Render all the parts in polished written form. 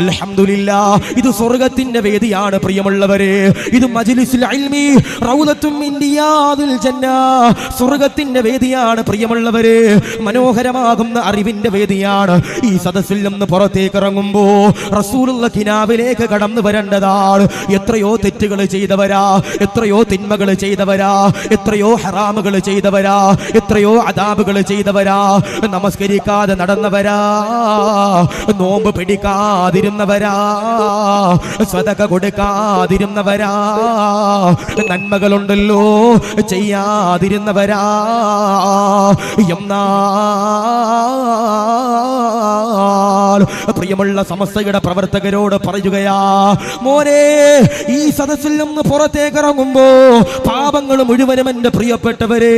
അൽഹംദുലില്ലാഹ്, ഇത് സ്വർഗ്ഗത്തിന്റെ വേദിയാണ് പ്രിയമുള്ളവരെ. ഇത് മജ്ലിസുൽ ഇൽമി റൗദത്തും മിൻ റിയാദിൽ ജന്ന, സ്വർഗ്ഗത്തിന്റെ വേദിയാണ് പ്രിയമുള്ളവരെ. മനോഹരമാകുന്ന അറിവിന്റെ വേദിയാണ്. ഈ സദസ്സിൽ നിന്ന് പുറത്തേക്ക് ഇറങ്ങുമ്പോ റസൂലുള്ള കിനാവിലേക്ക് കടന്നു വരേണ്ടതാണ്. എത്രയോ തെറ്റുകൾ ചെയ്തവരാ, എത്രയോ തിന്മകൾ ചെയ്തവരാ, എത്രയോ ഹറാമുകൾ ചെയ്തവരാ, എത്രയോ അദാബുകൾ ചെയ്തവരാ, നമസ്കരിക്കാതെ നടന്നവരാ, നോമ്പ് പിടിക്കാതിരുന്നവരാ, സദഖ കൊടുക്കാതിരുന്നവരാ, നന്മകളുണ്ടല്ലോ ചെയ്യാതിരുന്നവരാ. എന്നാൽ പ്രിയമുള്ള സമസ്തയുടെ പ്രവർത്തകരോട് പറയുകയാ, മോനെ, ഈ സദസ്സിൽ നിന്ന് പുറത്തേക്ക് ഇറങ്ങുമ്പോ പാപങ്ങൾ മുഴുവനും എന്റെ പ്രിയപ്പെട്ടവരെ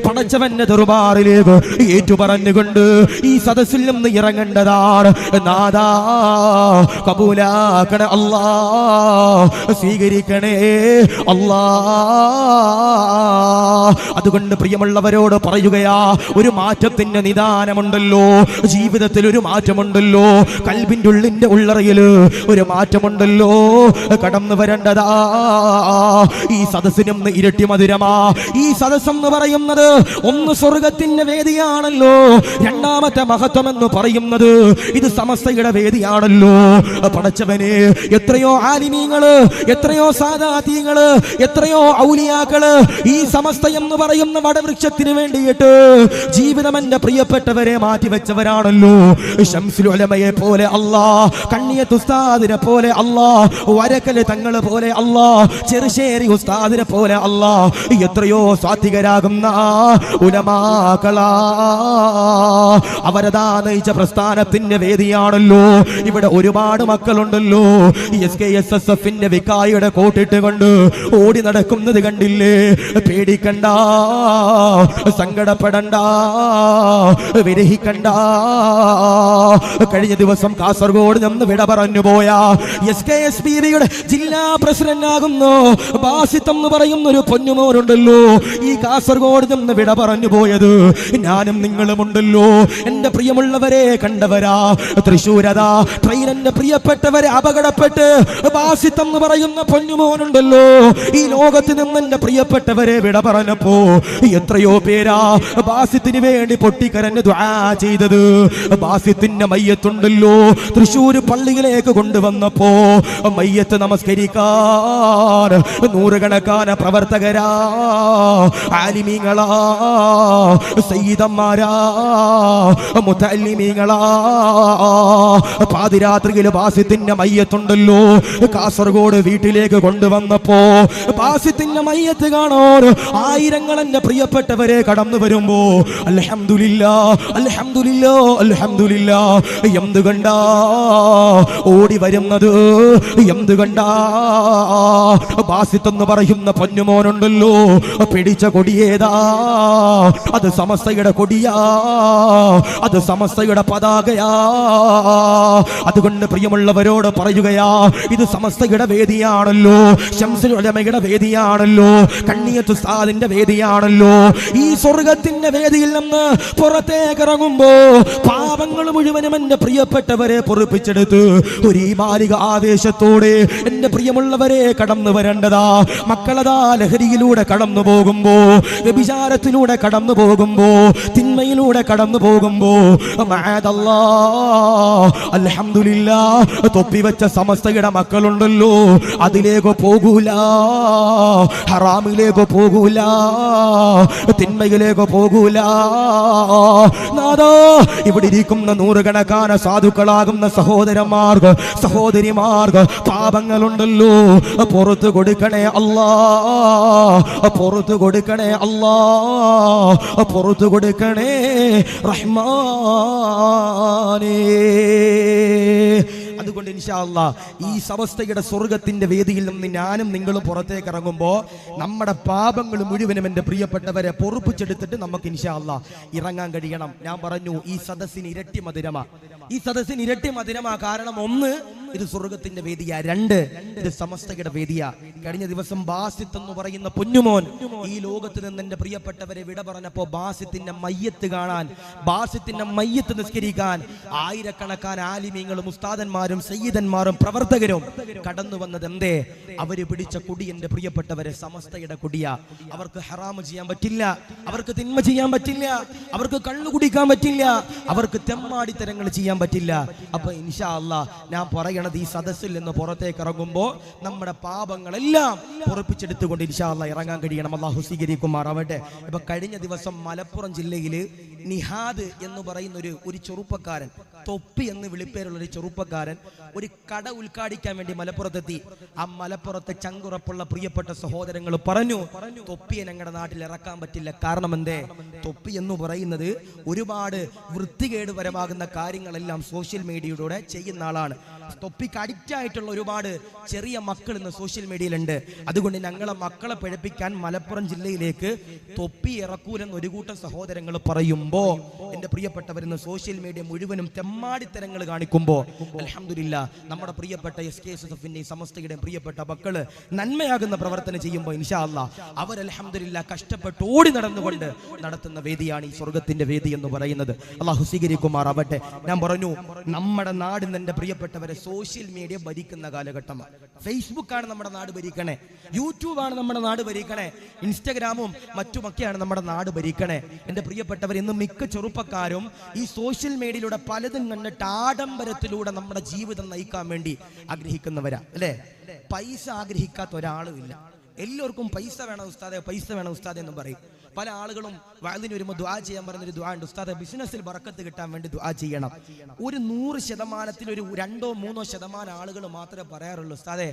പടച്ചവന്റെ ദർബാറിലേക്ക് ഏറ്റുപറഞ്ഞുകൊണ്ട് ഈ സദസ്സിൽ നിന്ന് ഇറങ്ങേണ്ടതാണ്. നാദാ കബൂലാക്കണേ അല്ലാ, സ്വീകരിക്കണേ അല്ലാ. അതുകൊണ്ട് പ്രിയമുള്ളവരോട് പറയുകയാ, ഒരു മാറ്റത്തിന്റെ നിദാനമുണ്ടല്ലോ, ജീവിതത്തിൽ ഒരു മാറ്റമുണ്ടല്ലോ, കൽബിന്റെ ഉള്ളിന്റെ ഉള്ളറയില് ഒരു മാറ്റമുണ്ടല്ലോ, കടന്നു വരേണ്ടതാ. ഈ സദസ്സിനും ഇരട്ടി മധുരമാ. ഈ സദസ്സെന്ന് പറയുന്നത് ഒന്ന് സ്വർഗത്തിന്റെ വേദിയാണല്ലോ, രണ്ടാമത്തെ മഹത്വം എന്ന് പറയുന്നത് ഇത് സമസ്തയുടെ വേദിയാണല്ലോ. പടച്ചവനെ, എത്രയോ ആലിമീങ്ങള്, എത്രയോ സാദാതീങ്ങള്, എത്രയോ ഔലിയാക്കള് ഈ സമസ്ത എന്ന് പറയുന്ന വടവൃക്ഷത്തിന് വേണ്ടിയിട്ട് ജീവിതം എന്റെ പ്രിയപ്പെട്ടവരെ മാറ്റിവെച്ചവരാണല്ലോ. ശംസുൽ ഉലമയെ പോലെ അല്ലാ, കണ്ണിയത്ത് ഉസ്താദിനെ പോലെ അല്ലാ, വരക്കല് തങ്ങളെ പോലെ അല്ലാ, ചെറുശ്ശേരി ഉസ്താദിനെ പോലെ അല്ലാ, എത്രയോ സ്വാത്വികരാകുന്ന ഉലമാക്കളാ, അവരതാ നയിച്ച പ്രസ്ഥാനത്തിന്റെ വേദിയാണല്ലോ. ഇവിടെ ഒരുപാട് മക്കളുണ്ടല്ലോ, SKSSFന്റെ വിക്കായുടെ കോട്ടിട്ട് കൊണ്ട് ഓടി നടക്കുന്നത് കണ്ടില്ലേ? പേടിക്കണ്ട, സങ്കടപ്പെടണ്ട, വിരഹിക്കണ്ട. കഴിഞ്ഞ ദിവസം കാസർഗോഡ് നിന്ന് വിട പറഞ്ഞു പോയ SKSPയുടെ ജില്ലാ പ്രസിഡന്റ് ആകുന്നു ബാസിത്ത് എന്ന് പറയുന്ന ഒരു പൊന്നുമോനുണ്ടല്ലോ, ഈ കാസർഗോഡ് നിന്ന് വിട പറഞ്ഞു പോയത് ഞാനും നിങ്ങളുമുണ്ടല്ലോ. എന്റെ പ്രിയമുള്ളവരെ കണ്ടവരാ. തൃശ്ശൂരതാ ട്രെയിനിന്റെ പ്രിയപ്പെട്ടവരെ അപകടപ്പെട്ട് ബാസിത്ത് എന്ന് പറയുന്ന പൊന്നുമോനുണ്ടല്ലോ, ഈ ലോകത്ത് നിന്ന് എന്റെ പ്രിയപ്പെട്ടവരെ വിട പറഞ്ഞപ്പോ എത്രയോ പേരാ ബാസിത്തിന് വേണ്ടി പൊട്ടിക്കരഞ്ഞ് ദുആ ചെയ്തത്. ബാസിത്തിന്റെ മയ്യത്തുണ്ടല്ലോ, തൃശ്ശൂർ പള്ളിയിലേക്ക് കൊണ്ടുവന്നപ്പോ മയ്യത്ത് നമസ്കരിക്കാൻ നൂറുകണക്കാന പ്രവർത്തകരാ, ആലിമീങ്ങളാ, സയ്യിദന്മാരാ, മുതഅല്ലിമീങ്ങളാ. പാതിരാത്രിയിൽ ബാസിത്തിന്റെ മയ്യത്തുണ്ടല്ലോ കാസർഗോഡ് വീട്ടിലേക്ക് കൊണ്ടുവന്നപ്പോ ബാസിത്തിന്റെ മയ്യത്ത് കാണാൻ ആയിരങ്ങൾ എന്റെ പ്രിയപ്പെട്ടവരെ കടന്നു വരുമ്പോ അൽഹംദുലില്ലാ, അൽഹംദുലില്ലാ, അൽഹംദുലില്ലാ, എന്ത് കണ്ടാ ഓടി വരുന്നത്? എന്ത് കണ്ടാ? ബാസിത്ത് എന്ന് പറയുന്ന പൊന്നുമോനുണ്ടല്ലോ, പിടിച്ച കൊടിയേതാ? അത് സമസ്തയുടെ കൊടിയാ, അത് സമസ്തയുടെ പതാകയാ. അതുകൊണ്ട് പ്രിയമുള്ളവരോട് പറയുകയാ, ഇത് സമസ്തയുടെ വേദിയാണല്ലോ, ശംസുൽ ഉലമയുടെ വേദിയാണല്ലോ, കണ്ണിയത്ത് ഉസ്താദിന്റെ വേദിയാണല്ലോ. ഈ സ്വർഗത്തിന്റെ വേദിയിൽ നിന്ന് പുറത്തേക്ക് ഇറങ്ങുമ്പോ പാപങ്ങൾ മുഴുവനും എന്റെ പ്രിയപ്പെട്ടവരെ പൊറുപ്പിച്ചെടുത്ത് ഒരു ഈമാനിക ആവേശത്തോടെ എന്റെ പ്രിയമുള്ളവരെ കടന്നു വരേണ്ടതാ. മക്കളതാ ലഹരിയിലൂടെ കടന്നു പോകുമ്പോ, വ്യഭിചാരത്തിലൂടെ കടന്നു പോകുമ്പോ, തിന്മയിലൂടെ കടന്നു പോകുമ്പോ അൽഹംദുലില്ലാഹ് തൊപ്പി വെച്ച സമസ്തയുടെ മക്കളുണ്ടല്ലോ, അതിലേക്ക് പോകൂല, ഹറാമിലേക്ക് പോകൂല, തിന്മയിലേക്ക് പോകൂല. നാദാ, ഇവിടെ ഇരിക്കുന്ന നൂറുകണക്കാന സാധുക്കളാകുന്ന സഹോദരന്മാർക്ക്, സഹോദരിമാർക്ക് പാപങ്ങളുണ്ടല്ലോ, പുറത്തു കൊടുക്കണേ അല്ലാ, പുറത്തു കൊടുക്കണേ അല്ലാ, പുറത്തു കൊടുക്കണേ റഹ്മാനേ. അതുകൊണ്ട് ഇൻഷാ അല്ലാഹ് ഈ സമസ്തയുടെ സ്വർഗത്തിന്റെ വേദിയിൽ നിന്ന് ഞാനും നിങ്ങളും പുറത്തേക്ക് ഇറങ്ങുമ്പോൾ നമ്മുടെ പാപങ്ങൾ മുഴുവനും എൻ്റെ പ്രിയപ്പെട്ടവരെ പൊറുപ്പിച്ചെടുത്തിട്ട് നമുക്ക് ഇൻഷാ അല്ലാഹ് ഇറങ്ങാൻ കഴിയണം. ഞാൻ പറഞ്ഞു ഈ സദസ്സിന് ഇരട്ടി മധുരമാ, ഈ സദസ്സിന് ഇരട്ടി മധുരമാ. കാരണം ഒന്ന്, ഇത് സ്വർഗത്തിന്റെ വേദിയാ. 2 ഇത് സമസ്തയുടെ വേദിയാ. കഴിഞ്ഞ ദിവസം ബാസിത്ത് എന്ന് പറയുന്ന പൊന്നുമോൻ ഈ ലോകത്ത് നിന്ന് എന്റെ പ്രിയപ്പെട്ടവരെ വിട പറഞ്ഞപ്പോ ബാസിത്തിന്റെ മയ്യത്ത് കാണാൻ, ബാസിത്തിന്റെ മയ്യത്ത് നിസ്കരിക്കാൻ ആയിരക്കണക്കാന ആലിമീങ്ങളും ഉസ്താദന്മാരും സയ്യിദന്മാരും പ്രവർത്തകരും കടന്നു വന്നത് എന്തേ? അവര് പിടിച്ച കൊടി എന്റെ പ്രിയപ്പെട്ടവരെ സമസ്തയുടെ കൊടിയാ. അവർക്ക് ഹറാമ് ചെയ്യാൻ പറ്റില്ല, അവർക്ക് തിന്മ ചെയ്യാൻ പറ്റില്ല, അവർക്ക് കള്ളു കുടിക്കാൻ പറ്റില്ല, അവർക്ക് തെമ്മാടിത്തരങ്ങൾ ചെയ്യാൻ പറ്റില്ല. അപ്പൊ ഇൻഷാ അല്ലാഹ് ഞാൻ പറയണത്, ഈ സദസ്സിൽ നിന്ന് പുറത്തേക്ക് ഇറങ്ങുമ്പോ നമ്മുടെ പാപങ്ങളെല്ലാം പൊറപ്പിച്ചെടുത്തുകൊണ്ട് ഇൻഷാ അല്ലാഹ് ഇറങ്ങാൻ കഴിയണം. അല്ലാഹു സ്വീകരിക്കുമാറാവട്ടെ. ഇപ്പൊ കഴിഞ്ഞ ദിവസം മലപ്പുറം ജില്ലയില് നിഹാദ് എന്ന് പറയുന്ന ഒരു ചെറുപ്പക്കാരൻ, തൊപ്പി എന്ന് വിളിപ്പേരുള്ള ഒരു ചെറുപ്പക്കാരൻ ഒരു കട ഉദ്ഘാടിക്കാൻ വേണ്ടി മലപ്പുറത്തെത്തി. ആ മലപ്പുറത്തെ ചങ്കുറപ്പുള്ള പ്രിയപ്പെട്ട സഹോദരങ്ങൾ പറഞ്ഞു, തൊപ്പിയെ ഞങ്ങളുടെ നാട്ടിൽ ഇറക്കാൻ പറ്റില്ല. കാരണം എന്തേ? തൊപ്പി എന്ന് പറയുന്നത് ഒരുപാട് വൃത്തികേട് പരമാകുന്ന കാര്യങ്ങളെല്ലാം സോഷ്യൽ മീഡിയയിലൂടെ ചെയ്യുന്ന ആളാണ്. തൊപ്പിക്ക് അഡിക്റ്റ് ആയിട്ടുള്ള ഒരുപാട് ചെറിയ മക്കൾ ഇന്ന് സോഷ്യൽ മീഡിയയിലുണ്ട്. അതുകൊണ്ട് ഞങ്ങളെ മക്കളെ പിഴപ്പിക്കാൻ മലപ്പുറം ജില്ലയിലേക്ക് തൊപ്പി ഇറക്കൂലെന്ന് ഒരു കൂട്ടം സഹോദരങ്ങൾ പറയുമ്പോ എന്റെ പ്രിയപ്പെട്ടവരിന്ന് സോഷ്യൽ മീഡിയ മുഴുവനും തെമ്മാടിത്തരങ്ങൾ കാണിക്കുമ്പോ അൽഹംദുലില്ലാ നമ്മുടെ പ്രിയപ്പെട്ട SKSFിന്റെ സമസ്തയുടെയും പ്രിയപ്പെട്ട മക്കള് നന്മയാകുന്ന പ്രവർത്തനം ചെയ്യുമ്പോൾ ഇൻഷാ അല്ലാഹ് അവർ അൽഹംദുലില്ലാ കഷ്ടപ്പെട്ട് ഓടി നടന്നുകൊണ്ട് നടത്തുന്ന വേദിയാണ് ഈ സ്വർഗത്തിന്റെ വേദി എന്ന് പറയുന്നത്. അല്ലാഹു സ്വീകരിക്കുമാറാവട്ടെ. ഞാൻ പറഞ്ഞു, നമ്മുടെ നാടിന് എന്റെ പ്രിയപ്പെട്ടവരെ സോഷ്യൽ മീഡിയ ഭരിക്കുന്ന കാലഘട്ടമാണ്. ഫേസ്ബുക്കാണ് നമ്മുടെ നാട് ഭരിക്കണേ, യൂട്യൂബാണ് നമ്മുടെ നാട് ഭരിക്കണേ, ഇൻസ്റ്റഗ്രാമും മറ്റുമൊക്കെയാണ് നമ്മുടെ നാട് ഭരിക്കണേ. എന്റെ പ്രിയപ്പെട്ടവർ, ഇന്ന് മിക്ക ചെറുപ്പക്കാരും ഈ സോഷ്യൽ മീഡിയയിലൂടെ പലതും കണ്ടിട്ട് ആഡംബരത്തിലൂടെ നമ്മുടെ ജീവിതം നയിക്കാൻ വേണ്ടി ആഗ്രഹിക്കുന്നവരാ അല്ലേ? പൈസ ആഗ്രഹിക്കാത്ത ഒരാളും ഇല്ല. എല്ലാവർക്കും പൈസ വേണം ഉസ്താദെ, പൈസ വേണം ഉസ്താദെ എന്ന് പറയും. പല ആളുകളും വഅദിന് വരുമ്പോൾ ദുആ ചെയ്യാൻ പറഞ്ഞൊരു ദുആ ഉണ്ട്, ഉസ്താദെ ബിസിനസ്സിൽ ബറക്കത്ത് കിട്ടാൻ വേണ്ടി ദുആ ചെയ്യണം. ഒരു 100% ഒരു 2-3% ആളുകൾ മാത്രമേ പറയാറുള്ളൂ, ഉസ്താദെ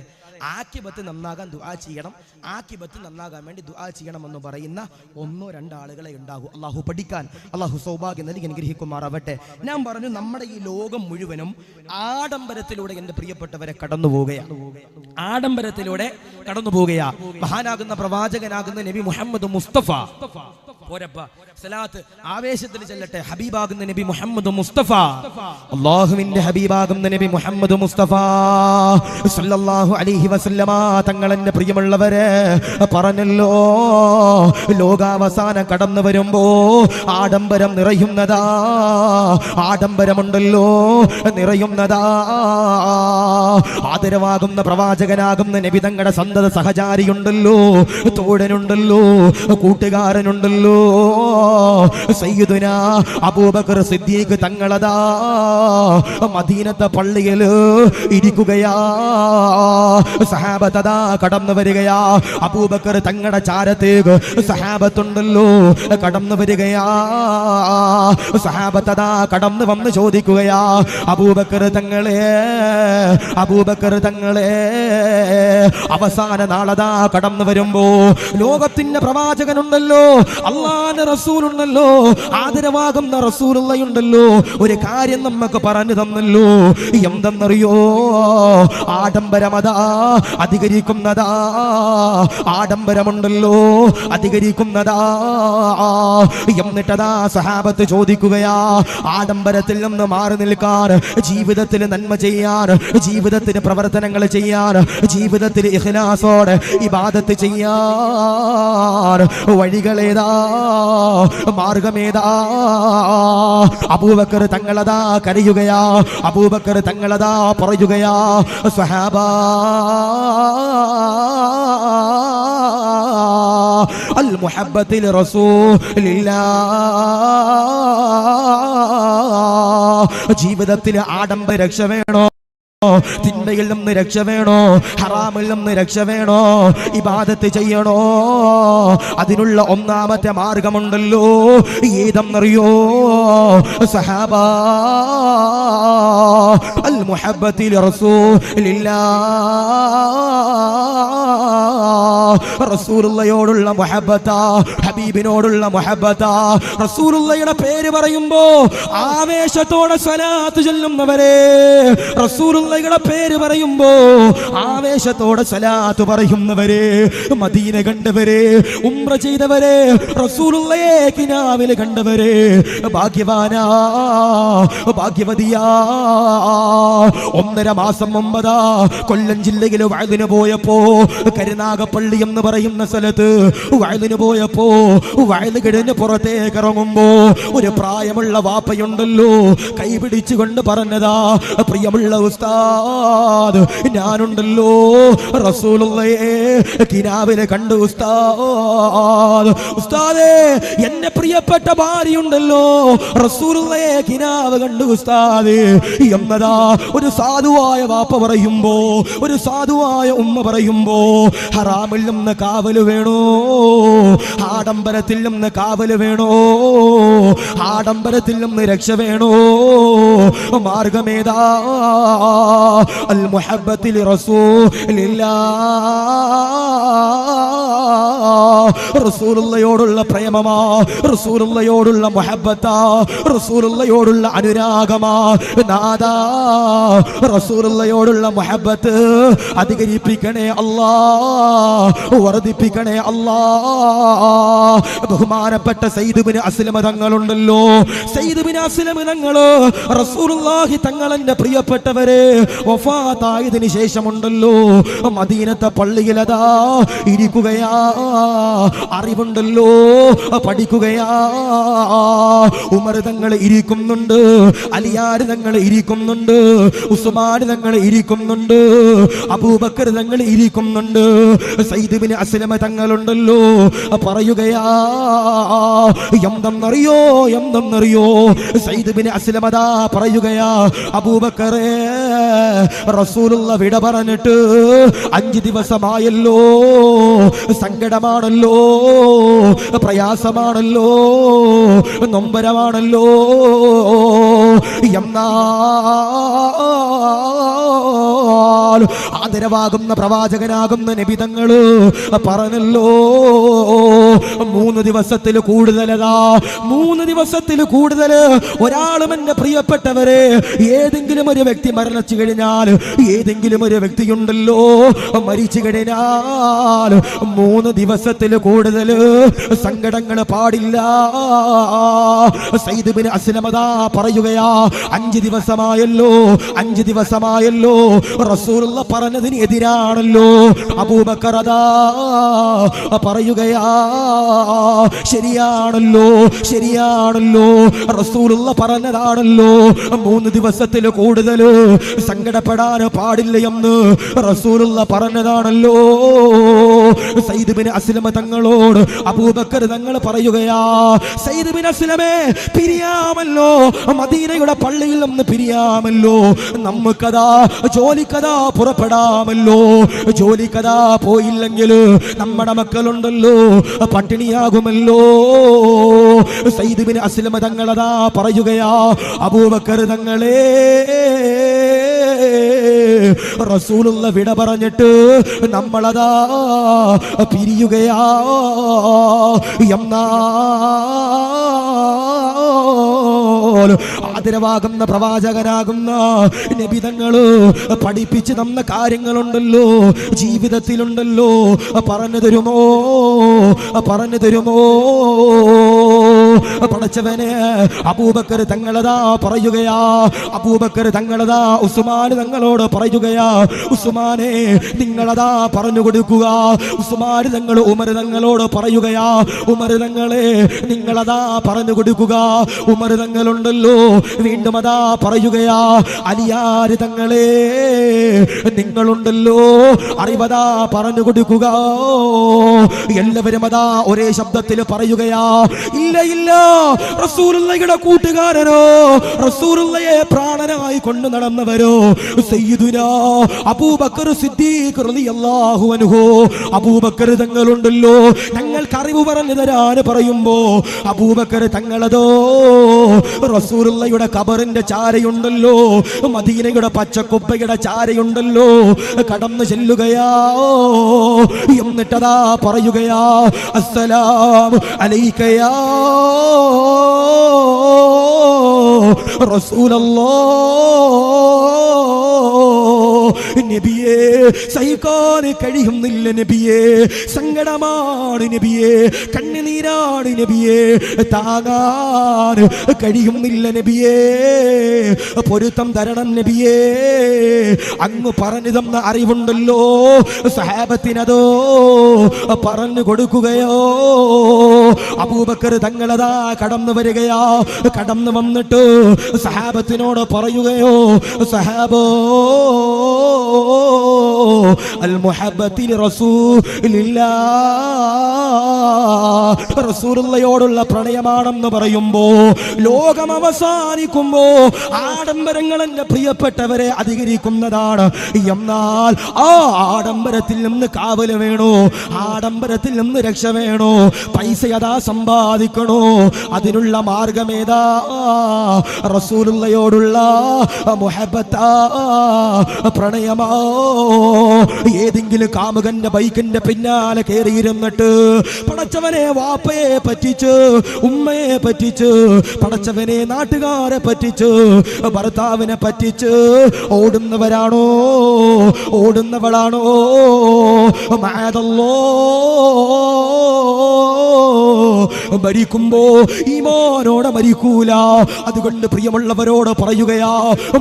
ആക്കിബത്ത് നന്നാകാൻ ദുആ ചെയ്യണം, ആക്കിബത്ത് നന്നാകാൻ വേണ്ടി ദുആ ചെയ്യണം എന്ന് പറയുന്ന 1-2 ആളുകളെ ഉണ്ടാകൂ. അള്ളാഹു പഠിക്കാൻ അള്ളാഹു സൗഭാഗ്യം നൽകി അനുഗ്രഹിക്കുമാറാവട്ടെ. ഞാൻ പറഞ്ഞു, നമ്മുടെ ഈ ലോകം മുഴുവനും ആഡംബരത്തിലൂടെ എന്റെ പ്രിയപ്പെട്ടവരെ കടന്നു പോവുകയാണ്, ആഡംബരത്തിലൂടെ കടന്നു പോവുകയാ. മഹാനാകുന്ന പ്രവാചകനാകുന്ന നബി മുഹമ്മദ് മുസ്തഫ പോരപ്പ സലാത്ത് ആവേശത്തിൽ ചെല്ലട്ടെ. ഹബീബാകുന്ന നബി മുഹമ്മദ് മുസ്തഫ, അല്ലാഹുവിന്റെ ഹബീബാകുന്ന നബി മുഹമ്മദ് മുസ്തഫ സല്ലല്ലാഹു അലൈഹി വസല്ലമ തങ്ങളെന്റെ പ്രിയമുള്ളവരെ പറഞ്ഞല്ലോ, ലോകാവസാനം കടന്നു വരുമ്പോ ആഡംബരം നിറയുന്നതാ, ആഡംബരമുണ്ടല്ലോ നിറയുന്നതാ. ആദരവാകുന്ന പ്രവാചകനാകുന്ന നബി തങ്ങളുടെ സന്തത സഹചാരിയുണ്ടല്ലോ, തോഴനുണ്ടല്ലോ, കൂട്ടുകാരനുണ്ടല്ലോ, സയ്യിദുനാ അബൂബക്കർ സിദ്ദീഖ് തങ്ങളതാ മദീനത്തെ പള്ളിയില് ഇരിക്കുകയാ. സഹാബത്തതാ കടന്നു വരികയാ. അബൂബക്കർ തങ്ങളുടെ ചാരത്തേക്ക് സഹാബത്തുണ്ടല്ലോ കടന്നു വരികയാ. സഹാബത്തതാ കടന്നു വന്ന് ചോദിക്കുകയാ, അബൂബക്കർ തങ്ങളെ, അബൂബക്കർ തങ്ങളെ, അവസാന നാളതാ കടന്നു വരുമ്പോ ലോകത്തിന്റെ പ്രവാചകനുണ്ടല്ലോ, അല്ലാഹുവിന്റെ റസൂലുണ്ടല്ലോ, ആദരവാകുന്ന റസൂലുള്ളയുണ്ടല്ലോ, ഒരു കാര്യം നമുക്ക് പറഞ്ഞു തന്നല്ലോ. എന്തെന്നറിയോ? ആഡംബരമതാ അധികരിക്കുന്നതാ, ആഡംബരമുണ്ടല്ലോ അധികരിക്കുന്നതാ. എന്നിട്ടതാ സഹാബത്ത് ചോദിക്കുകയാ, ആഡംബരത്തിൽ നിന്ന് മാറി നിൽക്കാൻ, ജീവിതത്തിൽ നന്മ ചെയ്യാൻ, ജീവിതത്തിന് പ്രവർത്തനങ്ങൾ ചെയ്യാൻ, ജീവിതത്തിൽ ഇഖ്ലാസോടെ ഇബാദത്ത് ചെയ്യാൻ വഴികളേതാ, മാർഗമേതാ? അബൂബക്കർ തങ്ങളതാ കരയുകയാ, അബൂബക്കർ തങ്ങളതാ പറയുകയാ, സഹാബാ അൽ മുഹബ്ബത്തിൽ റസൂലില്ലാഹ്. ജീവിതത്തിൽ ആഡംബര രക്ഷ വേണോ? തിന്മയിൽ നിന്ന് രക്ഷ വേണോ? ഹറാമിൽ നിന്ന് രക്ഷ വേണോ? ഇബാദത്ത് ചെയ്യണോ? അതിനുള്ള ഒന്നാമത്തെ മാർഗമുണ്ടല്ലോ. ഏതെന്നറിയോ? സഹാബാ അൽ മുഹബ്ബത്തിൽ റസൂലില്ലാഹ്. റസൂലുള്ളയോടുള്ള മുഹബ്ബത്താ, ഹബീബിനോടുള്ള മുഹബ്ബത്താ. റസൂലുള്ളയുടെ പേര് പറയുമ്പോ ആവേശത്തോടെ സ്വലാത്ത് ചൊല്ലുന്നവരെ, റസൂലുള്ളയുടെ പേര് പറയുമ്പോ ആവേശത്തോടെ സ്വലാത്ത് പറയുന്നവരെ, മദീന കണ്ടവരെ, ഉംറ ചെയ്തവരെ, റസൂലുള്ളയെ കിനാവിൽ കണ്ടവരെ, ഭാഗ്യവാനാ ഭാഗ്യവതിയാ. 1.5 മാസം മുമ്പതാ കൊല്ലം ജില്ലയിൽ വഅദിന് പോയപ്പോ, കരുനാഗപ്പള്ളി എന്ന് പറയുന്ന സ്ഥലത്ത് വഅദിന് പോയപ്പോ, വഅദ് കഴിഞ്ഞ് പുറത്തേക്ക് ഇറങ്ങുമ്പോ ഒരു പ്രായമുള്ള വാപ്പയുണ്ടല്ലോ, കൈപിടിച്ചുകൊണ്ട് പറഞ്ഞതാ, പ്രിയമുള്ള ഉസ്താദ്, ഞാനുണ്ടല്ലോ റസൂലുള്ളയെ കിനാവിനെ കണ്ടു ഉസ്താദ്. ഉസ്താദേ, എന്റെ പ്രിയപ്പെട്ട ഭാര്യയുണ്ടല്ലോ റസൂലുള്ളയെ കിനാവ് കണ്ടു ഉസ്താദേ എന്നതാ ഒരു സാധുവായ വാപ്പ പറയുമ്പോ, ഒരു സാധുവായ ഉമ്മ പറയുമ്പോ, ഹറാമിൽ നിന്ന് കാവല് വേണോ, ആഡംബരത്തിൽ നിന്ന് കാവല് വേണോ, ആഡംബരത്തിൽ നിന്ന് രക്ഷ വേണോ, മാർഗമേതാ? അൽ മുഹബ്ബത്തിൽ റസൂലുള്ളയോടുള്ള പ്രേമമാ, റസൂലുള്ളയോടുള്ള മുഹബ്ബത്താ, റസൂലുള്ളയോടുള്ള അനുരാഗമാ. നാദാ, റസൂലുള്ളയോടുള്ള മുഹബ്ബത്ത് അധികരിപ്പിക്കണേ അല്ലാ, വർദ്ധിപ്പിക്കണേ അല്ലാ. ബഹുമാനപ്പെട്ട സയ്യിദ് ഇബ്നു അസ്ലമ തങ്ങളുണ്ടല്ലോ, സയ്യിദ് ഇബ്നു അസ്ലമ തങ്ങള് റസൂലുള്ളാഹി തങ്ങളെന്റെ പ്രിയപ്പെട്ടവരെ വഫാത്തായതിനു ശേഷമുണ്ടല്ലോ മദീനത്തെ പള്ളിയിലതാ ഇരിക്കുകയാ, അറിവുണ്ടല്ലോ പഠിക്കുകയാ. ഉമർ തങ്ങൾ ഇരിക്കുന്നുണ്ട്, അലിയാർ തങ്ങൾ ഇരിക്കുന്നുണ്ട്, ഉസ്മാൻ തങ്ങൾ ഇരിക്കുന്നുണ്ട്, അബൂബക്കർ തങ്ങൾ ഇരിക്കുന്നുണ്ട്. സയ്യിദ് ഇബ്നു അസ്ലമ തങ്ങളുണ്ടല്ലോ പറയുകയാ, എന്തെന്നറിയോ, എന്തെന്നറിയോ? സയ്യിദ് ഇബ്നു അസ്ലമ ദാ പറയുകയാ, അബൂബക്കറേ, റസൂലുള്ള വിട പറഞ്ഞിട്ട് 5 ദിവസമായല്ലോ, സങ്കടമാണല്ലോ, പ്രയാസമാണല്ലോ, നൊമ്പരമാണല്ലോ. എന്നാൽ ആദരവാകുന്ന പ്രവാചകനാകുന്ന നബി തങ്ങള് പറഞ്ഞല്ലോ, 3 ദിവസത്തിൽ കൂടുതലതാ, 3 ദിവസത്തിൽ കൂടുതൽ ഒരാളും എന്റെ പ്രിയപ്പെട്ടവരെ, ഏതെങ്കിലും ഒരു വ്യക്തി മരണിച്ചു കഴിഞ്ഞാൽ, ഏതെങ്കിലും ഒരു വ്യക്തിയുണ്ടല്ലോ മരിച്ചു കഴിഞ്ഞാൽ 3 ദിവസത്തിൽ കൂടുതൽ സങ്കടങ്ങൾ പാടില്ല. സയ്യിദ് ഇബ്നു അസ്ലമ ദാ പറയുകയാ, 5 ദിവസമായല്ലോ, 5 ദിവസമായല്ലോ, റസൂലുള്ള പറഞ്ഞതിന് എതിരാണല്ലോ. അബൂബക്കർ ദാ പറയുകയാ, ശരിയാണല്ലോ, ശരിയാണല്ലോ, റസൂലുള്ള പറഞ്ഞതാണല്ലോ, 3 ദിവസത്തിൽ കൂടുതൽ സങ്കടപ്പെടാൻ പാടില്ല എന്ന് റസൂലുള്ള പറഞ്ഞതാണല്ലോ. സയ്യിദ് ഇബ്നു അസ്ലമ തങ്ങളോട് അബൂബക്കർ തങ്ങൾ പറയുകയാ, സയ്യിദ് ഇബ്നു അസ്ലമേ, പിരിയാമല്ലോ, മദീനയുടെ പള്ളിയിൽ നിന്ന് പിരിയാമല്ലോ, നമുക്കതാ ജോലിക്കതാ പുറപ്പെടാമല്ലോ, ജോലിക്കതാ പോയില്ലെങ്കിൽ നമ്മുടെ മക്കളുണ്ടല്ലോ പട്ടിണിയാകുമല്ലോ. സയ്യിദ് ഇബ്നു അസ്ലമ തങ്ങളതാ പറയുകയാ, അബൂബക്കർ തങ്ങളെ, റസൂലുള്ള വിട പറഞ്ഞിട്ട് നമ്മളതാ പിരിയുകയാ. ആദരവാകുന്ന പ്രവാചകനാകുന്ന നബി തങ്ങള് പഠിപ്പിച്ച് തന്ന കാര്യങ്ങളുണ്ടല്ലോ, ജീവിതത്തിലുണ്ടല്ലോ, പറഞ്ഞു തരുമോ, പറഞ്ഞു തരുമോ? പടച്ചവനെ, അബൂബക്കർ തങ്ങളതാ പറയുകയാ, അബൂബക്കർ തങ്ങളതാ ഉസ്മാൻ തങ്ങളോട് പറയുകയാ, ഉസ്മാനെ നിങ്ങളതാ പറഞ്ഞു കൊടുക്കുക. ഉസ്മാൻ തങ്ങൾ ഉമർ തങ്ങളോട് പറയുകയാ, ഉമർ തങ്ങളെ നിങ്ങളതാ പറഞ്ഞു കൊടുക്കുക. ഉമർ തങ്ങളുണ്ടല്ലോ വീണ്ടും അതാ പറയുകയാ, അലിയാര് തങ്ങളെ നിങ്ങളുണ്ടല്ലോ അറിവതാ പറഞ്ഞു കൊടുക്കുക. എല്ലാവരും അതാ ഒരേ ശബ്ദത്തിൽ പറയുകയാ, ഇല്ല ഇല്ല, റസൂലുള്ളാഹിയുടെ കൂട്ടുകാരനോ, റസൂലുള്ളാഹിയെ പ്രാണനായി കൊണ്ടു നടന്നവരോ സയ്യിദുനാ അബൂബക്കർ സിദ്ദീഖ് റളിയല്ലാഹു അൻഹു, അബൂബക്കർ തങ്ങളുണ്ടല്ലോ ഞങ്ങൾക്ക് അറിവ് പറഞ്ഞു തരാൻ പറയുമ്പോ അബൂബക്കർ തങ്ങളതോ റസൂലുള്ളാഹിയുടെ ഖബറിന്റെ ചാരയുണ്ടല്ലോ, മദീനയുടെ പച്ചക്കുപ്പയുടെ ചാരയുണ്ട് ചാരലുണ്ടല്ലോ കടന്നു ചെല്ലുകയാ. എന്നിട്ടതാ പറയുകയാ, അസ്സലാമു അലൈക യാ റസൂലല്ലാഹ്. നബിയേ, സഹിക്കാൻ കഴിയുന്നില്ല നബിയേ, സങ്കടമാണ് നബിയേ, കണ്ണുനീരാണ് നബിയേ, താങ്ങാൻ കഴിയുന്നില്ല നബിയേ, പൊരുത്തം തരണം നബിയേ. അങ്ങ് പറഞ്ഞു തന്ന അറിവുണ്ടല്ലോ, സഹാബത്തിനതോ പറഞ്ഞു കൊടുക്കുകയോ. അബൂബക്കർ തങ്ങളതാ കടന്നു വരികയാ. കടന്നു വന്നിട്ട് സഹാബത്തിനോട് പറയുകയോ, സഹാബോ അൽ മുഹബ്ബത്തിൽ റസൂലില്ലാഹ്, റസൂലുള്ളാഹിയോടുള്ള പ്രണയമാണെന്ന് പറയുമ്പോ, ലോകം അവസാനിക്കുമ്പോ ആഡംബരങ്ങൾ എന്റെ പ്രിയപ്പെട്ടവരെ അധികരിക്കുന്നതാണ്. എന്നാൽ ആ ആഡംബരത്തിൽ നിന്ന് കാവല് വേണോ, ആഡംബരത്തിൽ നിന്ന് രക്ഷ വേണോ, പൈസ യഥാ സമ്പാദിക്കണോ, അതിനുള്ള മാർഗമേതാ? റസൂലുള്ളാഹിയോടുള്ള മുഹബ്ബത്താ, പ്രണയമാ. ഏതെങ്കിലും കാമുകന്റെ ബൈക്കിന്റെ പിന്നാലെ കയറിയിരുന്നിട്ട് പടച്ചവനെ വാപ്പയെ പറ്റിച്ച്, ഉമ്മയെ പറ്റിച്ച്, പടച്ചവനെ നാട്ടുകാരെ പറ്റിച്ച്, ഭർത്താവിനെ പറ്റിച്ച് ഓടുന്നവരാണോ, ഓടുന്നവളാണോ? മരിക്കുമ്പോ ഈമാനോടെ മരിക്കൂല. അതുകൊണ്ട് പ്രിയമുള്ളവരോട് പറയുകയാ,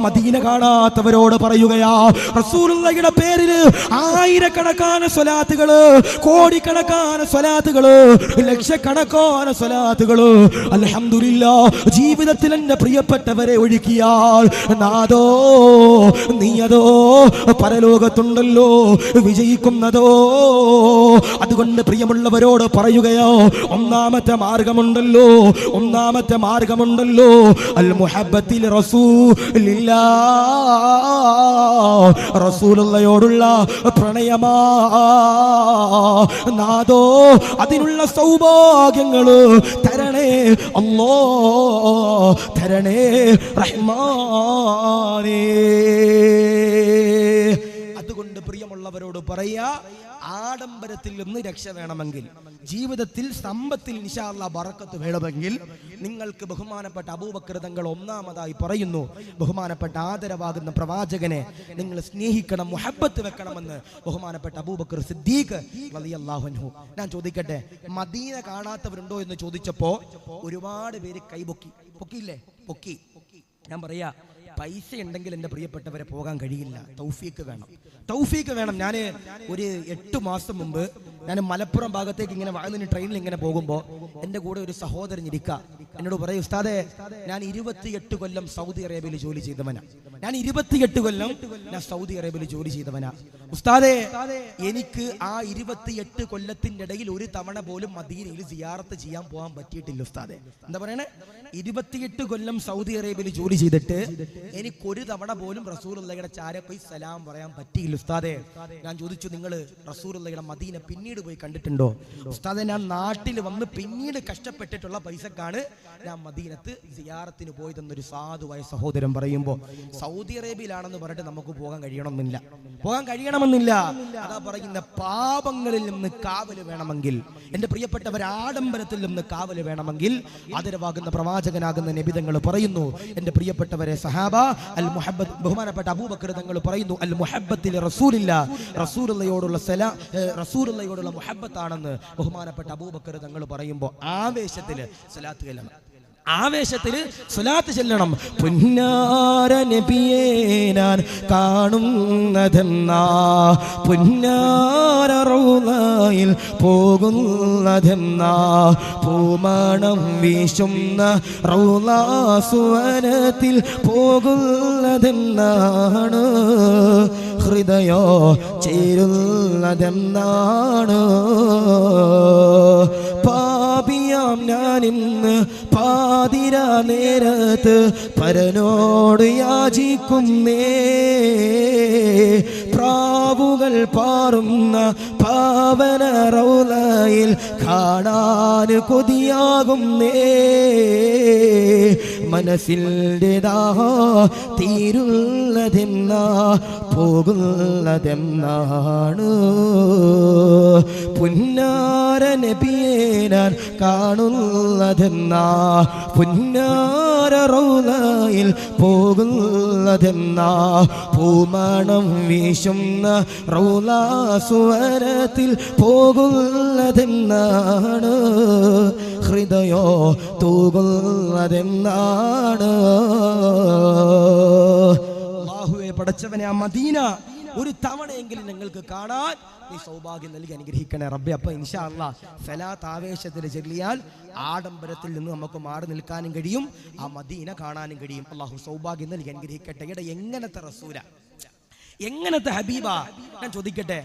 മദീന കാണാത്തവരോട് പറയുകയാ, റസൂലുള്ളാഹിയുടെ പേരിൽ ആയിരക്കണക്കാன സ്വലാത്തുകള്, കോടിക്കണക്കാன സ്വലാത്തുകള്, ലക്ഷക്കണക്കാன സ്വലാത്തുകള് അൽഹംദുലില്ലാഹ് ജീവിതത്തിൽ എന്റെ പ്രിയപ്പെട്ടവരെ ഒഴുക്കിയാൽ നാദോ നീയതോ പരലോകത്തുണ്ടല്ലോ വിജയിക്കുന്നതോ. അതുകൊണ്ട് പ്രിയമുള്ളവരോട് പറയുകയോ, ഒന്നാമത്തെ മാർഗമുണ്ടല്ലോ, ഒന്നാമത്തെ മാർഗമുണ്ടല്ലോ, അൽ മുഹബ്ബത്തിൽ റസൂലില്ലാഹ്, റസൂലുള്ളാഹിയോടുള്ള പ്രണയമാ. നാദോ അതിനുള്ള സൗഭാഗ്യങ്ങള് തരണേ അല്ലാഹ്, തരണേ റഹ്മാനേ. അതുകൊണ്ട് പ്രിയമുള്ളവരോട് പറയാ, ആഡംബരത്തിൽ നിന്ന് രക്ഷ വേണമെങ്കിൽ, ജീവിതത്തിൽ സമ്പത്തിൽ ഇൻഷാ അല്ലാഹ് ബറക്കത്ത് വേണമെങ്കിൽ, നിങ്ങൾക്ക് ബഹുമാനപ്പെട്ട അബൂബക്കർ തങ്ങൾ ഒന്നാമതായി പറയുന്നു, ബഹുമാനപ്പെട്ട ആദരവാകുന്ന പ്രവാചകനെ നിങ്ങൾ സ്നേഹിക്കണം, മുഹബ്ബത്ത് വെക്കണമെന്ന് ബഹുമാനപ്പെട്ട അബൂബക്കർ സിദ്ദീഖ് റളിയല്ലാഹു അൻഹു. ഞാൻ ചോദിക്കട്ടെ, മദീന കാണാത്തവരുണ്ടോ എന്ന് ചോദിച്ചപ്പോ ഒരുപാട് പേര് കൈപൊക്കി. പൊക്കിയില്ലേ? പൊക്കി. ഞാൻ പറയാ, പൈസ ഉണ്ടെങ്കിൽ എൻ്റെ പ്രിയപ്പെട്ടവരെ പോകാൻ കഴിയില്ല. തൗഫീക്ക് വേണം, തൗഫീക്ക് വേണം. ഞാൻ ഒരു 8 മാസം മുമ്പ് ഞാൻ മലപ്പുറം ഭാഗത്തേക്ക് ഇങ്ങനെ വാങ്ങുന്ന ട്രെയിനിൽ ഇങ്ങനെ പോകുമ്പോൾ എൻ്റെ കൂടെ ഒരു സഹോദരൻ ഇരിക്കുക. എന്നോട് പറയും, ഉസ്താദേ, ഞാൻ 28 കൊല്ലം സൗദി അറേബ്യയിൽ ജോലി ചെയ്തവനാ. ഞാൻ 28 കൊല്ലം ഞാൻ സൗദി അറേബ്യയിൽ ജോലി ചെയ്തവനാ. ഉസ്താദേ, എനിക്ക് ആ 28 കൊല്ലത്തിൻ്റെ ഇടയിൽ ഒരു തവണ പോലും മദീനയിൽ സിയാറത്ത് ചെയ്യാൻ പോകാൻ പറ്റിയിട്ടില്ല ഉസ്താദേ. എന്താ പറയണേ? 28 കൊല്ലം സൗദി അറേബ്യയിൽ ജോലി ചെയ്തിട്ട് എനിക്കൊരു തവണ പോലും റസൂലുള്ളാഹിയുടെ ചാരെ പോയി സലാം പറയാൻ പറ്റിയില്ല ഉസ്താദേ. ഞാൻ ചോദിച്ചു, നിങ്ങൾ റസൂലുള്ളാഹിയുടെ മദീന പിന്നീട് പോയി കണ്ടിട്ടുണ്ടോ? ഉസ്താദേ, ഞാൻ നാട്ടിൽ വന്ന് പിന്നീട് കഷ്ടപ്പെട്ടിട്ടുള്ള പൈസക്കാണ് ഞാൻ മദീനത്ത് സിയാറത്തിന് പോയതെന്നൊരു സാധുവായ സഹോദരൻ പറയുമ്പോൾ, സൗദി അറേബ്യയിലാണെന്ന് പറഞ്ഞിട്ട് നമുക്ക് പോകാൻ കഴിയണമെന്നില്ല, പോകാൻ കഴിയണമെന്നില്ല. അതാ പറയുന്ന, പാപങ്ങളിൽ നിന്ന് കാവല് വേണമെങ്കിൽ, എൻ്റെ പ്രിയപ്പെട്ടവർ, ആഡംബരത്തിൽ നിന്ന് കാവല് വേണമെങ്കിൽ, ആദരവാകുന്ന പ്രവാചകനാകുന്ന നബി തങ്ങൾ പറയുന്നു, എൻ്റെ പ്രിയപ്പെട്ടവരെ സഹാബ, അൽ മുഹബ്ബത്ത്, ബഹുമാനപ്പെട്ട അബൂബക്കർ തങ്ങൾ പറയുന്നു, അൽ മുഹബ്ബത്തിൽ റസൂലില്ലാഹ്, റസൂലുള്ളാഹിയോടുള്ള റസൂലുള്ളാഹിയോടുള്ള മുഹബ്ബത്താണെന്ന് ബഹുമാനപ്പെട്ട അബൂബക്കർ തങ്ങൾ പറയുമ്പോൾ ആവേശത്തില് സ്വലാത്ത് ചെല്ലണം, ആവേശത്തില് സ്വലാത്ത് ചെല്ലണം. പുന്നാര നബിയേ ഞാൻ കാണുന്നതെന്നാ, പുന്നാര റൗളയിൽ പോകുന്നതെന്നാ, പൂമണം വീശുന്ന റൗളാ സുവനത്തിൽ പോകുന്നതെന്നാണ്, ഹൃദയോ ചേരുന്നതെന്നാണ്. പാപിയാം ഞാനിന്ന് പാതിരാ നേരത്ത് പരനോട് യാചിക്കുന്നേ, പ്രാവുകൾ പാറുന്ന പാവന റൗളയിൽ കാണാൻ കൊതിയാകുന്നേ, മനസ്സിൻ്റെതാ തീരുള്ളതെന്നാ പോകുന്നതെന്നാണ് പുന്നാര നബിയെ ഞാൻ കാണുന്നതെന്നാ പുന്നാര റൗളയിൽ പോകുന്നതെന്നാ പൂമണം വീശുന്ന റൗള സുവരത്തിൽ പോകുന്നതെന്നാണ് ഹൃദയോ തൂകുന്നതെന്നാണ് അല്ലാഹുവേ പടച്ചവനെ ആ മദീന ഒരു തവണയെങ്കിലും ഞങ്ങൾക്ക് കാണാൻ നീ സൗഭാഗ്യം നൽകി അനുഗ്രഹിക്കണേ റബ്ബേ. അപ്പൊ ഇൻഷാ അല്ലാഹ് സലാത്ത് ആവേശത്തിൽ ചൊല്ലിയാൽ ആഡംബരത്തിൽ നിന്ന് നമുക്ക് മാറി നിൽക്കാനും കഴിയും, ആ മദീന കാണാനും കഴിയും. അല്ലാഹു സൗഭാഗ്യം നൽകി അനുഗ്രഹിക്കട്ടെ. ഇവിടെ എങ്ങനത്തെ റസൂല, എങ്ങനത്തെ ഹബീബ? ഞാൻ ചോദിക്കട്ടെ,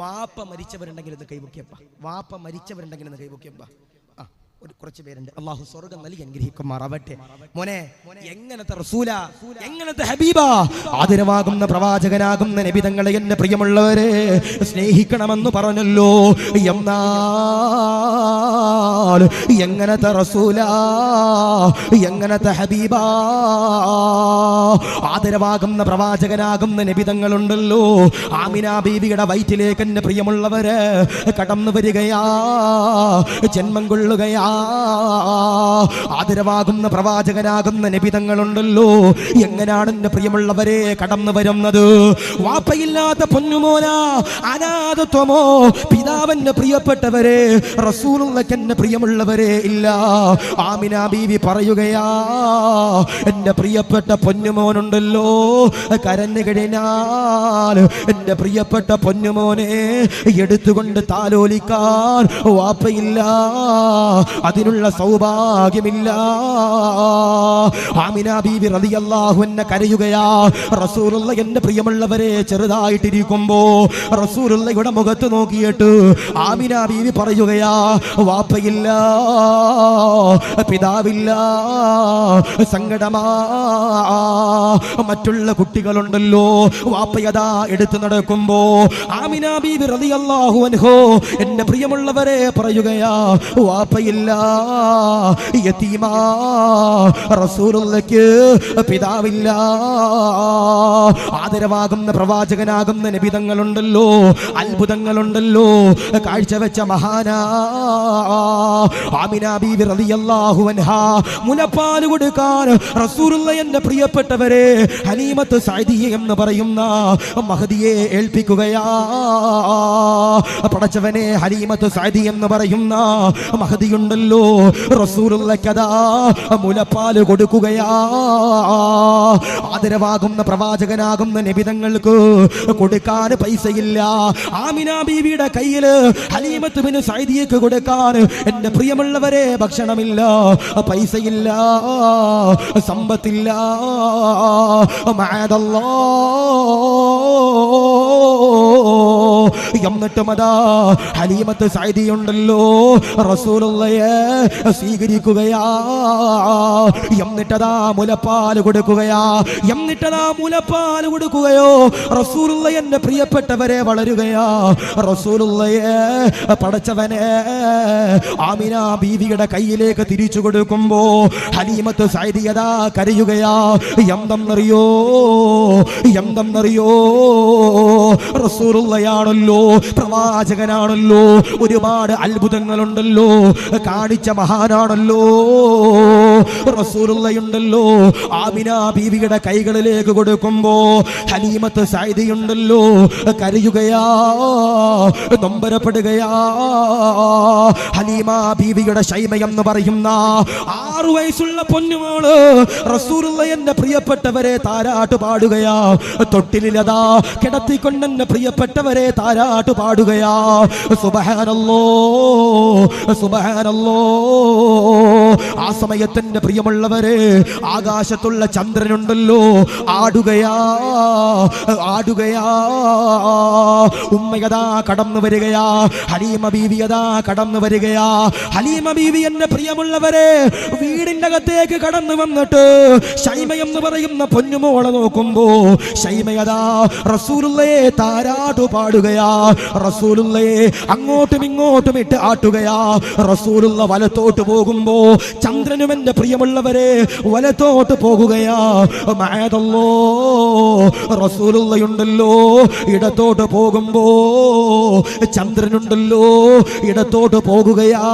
വാപ്പ മരിച്ചവരുണ്ടെങ്കിൽ ഒന്ന് കൈവക്കിയപ്പ, വാപ്പ മരിച്ചവരുണ്ടെങ്കിൽ ഒന്ന് കൈവക്കിയപ്പ. കുറച്ച് പേരുണ്ട്. അള്ളാഹു സ്വർഗം നൽകി അനുഗ്രഹിക്കുമാറാവട്ടെ. മോനെ, എങ്ങനത്തെ റസൂല, എങ്ങനത്തെ ഹബീബ, ആദരവാകുന്ന പ്രവാചകനാകുന്ന നബി തങ്ങളെ എന്റെ പ്രിയമുള്ളവരെ സ്നേഹിക്കണമെന്ന് പറഞ്ഞല്ലോ. എന്നാൽ എങ്ങനത്തെ റസൂല, എങ്ങനത്തെ ഹബീബ, ആദരവാകുന്ന പ്രവാചകനാകുന്ന നബി തങ്ങളുണ്ടല്ലോ. ആമിന ബീവിയുടെ വയറ്റിലേക്ക് എന്റെ പ്രിയമുള്ളവര് കടന്നു വരികയാ, ജന്മം കൊള്ളുകയാ. ആദരവാകുന്ന പ്രവാചകനാകുന്ന നബി തങ്ങളുണ്ടല്ലോ. എങ്ങനെയാണ് എന്റെ പ്രിയമുള്ളവരെ കടന്നു വരുന്നത്? വാപ്പയില്ലാത്ത പൊന്നുമോന, അനാഥത്വമോ, പിതാവിന്റെ പ്രിയപ്പെട്ടവരെ, റസൂലുള്ളാഹിക്ക് എന്റെ പ്രിയമുള്ളവരെ ഇല്ല. ആമിന ബീവി പറയുകയാ, എന്റെ പ്രിയപ്പെട്ട പൊന്നുമോനുണ്ടല്ലോ, കരഞ്ഞു കഴിഞ്ഞാൽ എന്റെ പ്രിയപ്പെട്ട പൊന്നുമോനെ എടുത്തുകൊണ്ട് താലോലിക്കാൻ വാപ്പയില്ല, അതിനുള്ള സൗഭാഗ്യമില്ല. ആമിന ബീവി റളിയല്ലാഹു അൻഹ കരയുകയാ. റസൂലുള്ളാഹി എന്റെ പ്രിയമുള്ളവരെ ചെറുതായിട്ടിരിക്കുമ്പോ റസൂലുള്ളാഹിയുടെ മുഖത്ത് നോക്കിയിട്ട് ആമിന ബീവി പറയുകയാ, വാപ്പയില്ല, പിതാവില്ല, സങ്കടമാ. മറ്റുള്ള കുട്ടികളുണ്ടല്ലോ, വാപ്പയതാ എടുത്തു നടക്കുമ്പോ ആമിന ബീവി റളിയല്ലാഹു അൻഹ എന്റെ പ്രിയമുള്ളവരെ പറയുകയാ, വാപ്പയില്ല, യതീമാ. റസൂലുള്ളാഹിക്ക് പിതാവില്ല. ആദരവാകുന്ന പ്രവാചകനാകുന്ന നബി തങ്ങളുണ്ടല്ലോ, അത്ഭുതങ്ങളുണ്ടല്ലോ കാഴ്ചവെച്ച മഹാനാ. ആമിന ബീവി റളിയല്ലാഹു അൻഹ മുലപ്പാൽ കൊടുക്കാൻ റസൂലുള്ളാഹി എന്റെ പ്രിയപ്പെട്ടവരെ ഹലീമത്ത് സഅദിയ എന്ന് പറയുന്ന മഹദിയെ ഏൽപ്പിക്കുകയാ. പടച്ചവനെ, ഹലീമത്ത് സഅദിയ എന്ന് പറയുന്ന മഹദിയുണ്ടല്ലോ, റസൂലുള്ളാഹിക്ക് അതാ മുലപ്പാൽ കൊടുക്കുകയാ. ആദരവാകുന്ന പ്രവാചകനാകുന്ന നബി തങ്ങൾക്ക് കൊടുക്കാൻ പൈസയില്ല. ആമിന ബീവിയുടെ കയ്യിൽ ഹലീമത്ത് ബിൻ സഅദിയക്ക് കൊടുക്കാൻ എന്റെ പ്രിയമുള്ളവരെ ഭക്ഷണമില്ല, പൈസയില്ല, സമ്പത്തില്ല. എന്നിട്ടും അതാ ഹലീമത്ത് സഅദിയുണ്ടല്ലോ റസൂലുള്ളാഹിയെ സ്വീകരിക്കുകയാ. എന്നിട്ടതാ മുലപ്പാൽ കൊടുക്കുകയാ. എന്നിട്ടതാ മുലപ്പാൽ കൊടുക്കുകയോ റസൂലുള്ളാഹി എന്റെ പ്രിയപ്പെട്ടവരെ വളരുകയാ. റസൂലുള്ളാഹിയെ പടച്ചവനെ ആമിന ബീവിയുടെ കയ്യിലേക്ക് തിരിച്ചു കൊടുക്കുമ്പോ ഹലീമത്ത് സഅദിയതാ കരയുകയാ. എന്തെന്നറിയോ, എന്തെന്നറിയോ, റസൂലുള്ളാഹിയാണല്ലോ, പ്രവാചകനാണല്ലോ, ഒരുപാട് അത്ഭുതങ്ങളുണ്ടല്ലോ കാണിച്ച മഹാനാണല്ലോ. റസൂലുള്ളാഹിയുണ്ടല്ലോ, ആമിന ബീവിയുടെ കൈകളിലേക്ക് കൊടുക്കുമ്പോ ഹലീമത്ത് സഅദിയുണ്ടല്ലോ കരയുകയാ, നൊമ്പരപ്പെടുകയാ. ഹലീമ ബീവിയുടെ ശൈമ എന്ന് പറയുന്ന 6 വയസ്സുള്ള പൊന്നുമോള് റസൂലുള്ളാഹി എന്റെ പ്രിയപ്പെട്ടവരെ താരാട്ട് പാടുകയാ. തൊട്ടിലിലതാ കിടത്തിക്കൊണ്ട് എന്റെ പ്രിയപ്പെട്ടവരെ താരാട്ട് പാടുകയാ. സുബ്ഹാനല്ലോ, സുബ്ഹാനല്ലോ. ആ സമയത്തിന്റെ പ്രിയമുള്ളവരെ ആകാശത്തുള്ള ചന്ദ്രനുണ്ടല്ലോ ആടുകയാ, ആടുകയാ. ഉമ്മയതാ കടന്നു വരികയാ, ഹലീമ ബീവിയതാ കടന്നു വരികയാ. ഹലീമ ബീവി എന്റെ പ്രിയമുള്ളവരെ വീടിന്റെ അകത്തേക്ക് കടന്നു വന്നിട്ട് ശൈമ എന്ന് പറയുന്ന പൊന്നുമോളെ നോക്കുമ്പോ ശൈമയതാ റസൂലുള്ളാഹിയെ താരാട്ടു പാടുകയാ. റസൂലുള്ളയെ അങ്ങോട്ടും ഇങ്ങോട്ടും ഇട്ട് ആട്ടുകയാ. റസൂലുള്ള വലത്തോട്ട് പോകുമ്പോ ചന്ദ്രനും എന്റെ പ്രിയമുള്ളവരെ വലത്തോട്ട് പോകുകയാ. മഅദല്ലോ റസൂലുള്ളയുണ്ടല്ലോ ഇടത്തോട്ട് പോകുമ്പോ ചന്ദ്രനുണ്ടല്ലോ ഇടത്തോട്ട് പോകുകയാ.